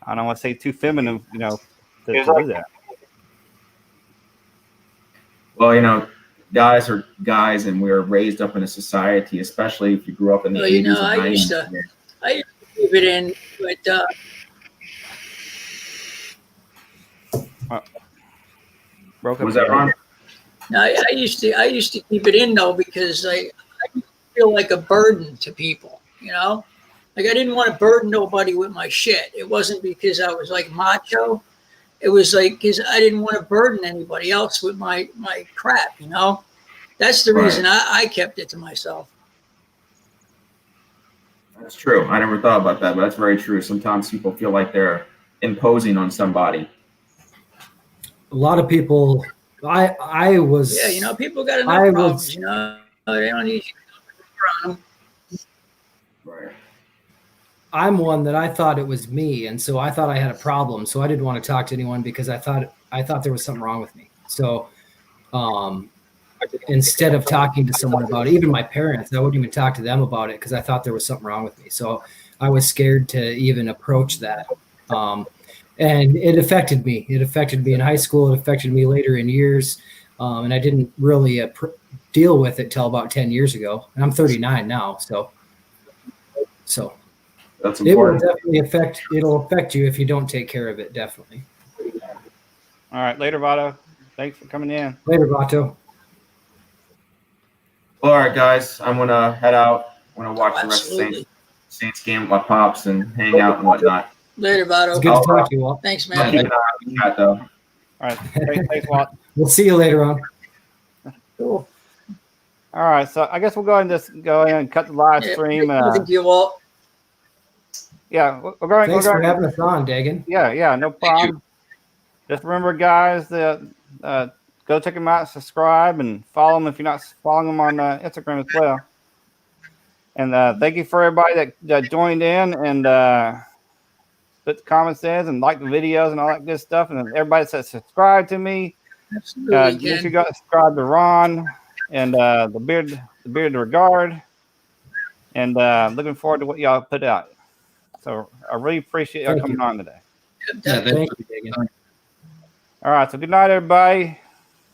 don't want to say too feminine, to do that. Well, guys are guys, and we're raised up in a society, especially if you grew up in the 80s and 90s. I used to keep it in, but Broke up. Was that wrong? no, I used to keep it in though because I feel like a burden to people. Like I didn't want to burden nobody with my shit. It wasn't because I was like macho. It was like because I didn't want to burden anybody else with my crap. That's the reason I kept it to myself. That's true. I never thought about that, but that's very true. Sometimes people feel like they're imposing on somebody. A lot of people. I was. Yeah, people got enough problems. They don't need you around them. Right. I'm one that I thought it was me, and so I thought I had a problem. So I didn't want to talk to anyone because I thought there was something wrong with me. So, instead of talking to someone about it, even my parents, I wouldn't even talk to them about it because I thought there was something wrong with me. So I was scared to even approach that. And it affected me. It affected me in high school. It affected me later in years. And I didn't really deal with it till about 10 years ago. And I'm 39 now. So that's it will definitely it'll affect you if you don't take care of it. Definitely. All right. Later, Votto. Thanks for coming in. Later, Vato. All right, guys. I'm going to head out. I'm going to watch the rest of the Saints game with my pops and hang out and whatnot. Later, Votto. It's good to talk to you, Walt. Thanks, I'll man. keep an eye on the chat, though. All right. Thanks, Walt. We'll see you later on. Cool. All right. So I guess we'll go and cut the live stream. Thank you, Walt. Yeah, we're going. Thanks for having us on, Dagan. Yeah, no problem. Just remember, guys, go check them out, subscribe, and follow them if you're not following them on Instagram as well. And thank you for everybody that joined in and put the comments in and like the videos and all that good stuff. And everybody that subscribe to me. Absolutely. If you got subscribed to Ron and the beard to regard. And looking forward to what y'all put out. So I really appreciate y'all coming on today. Yeah, thank you, Dagan. All right, so good night, everybody.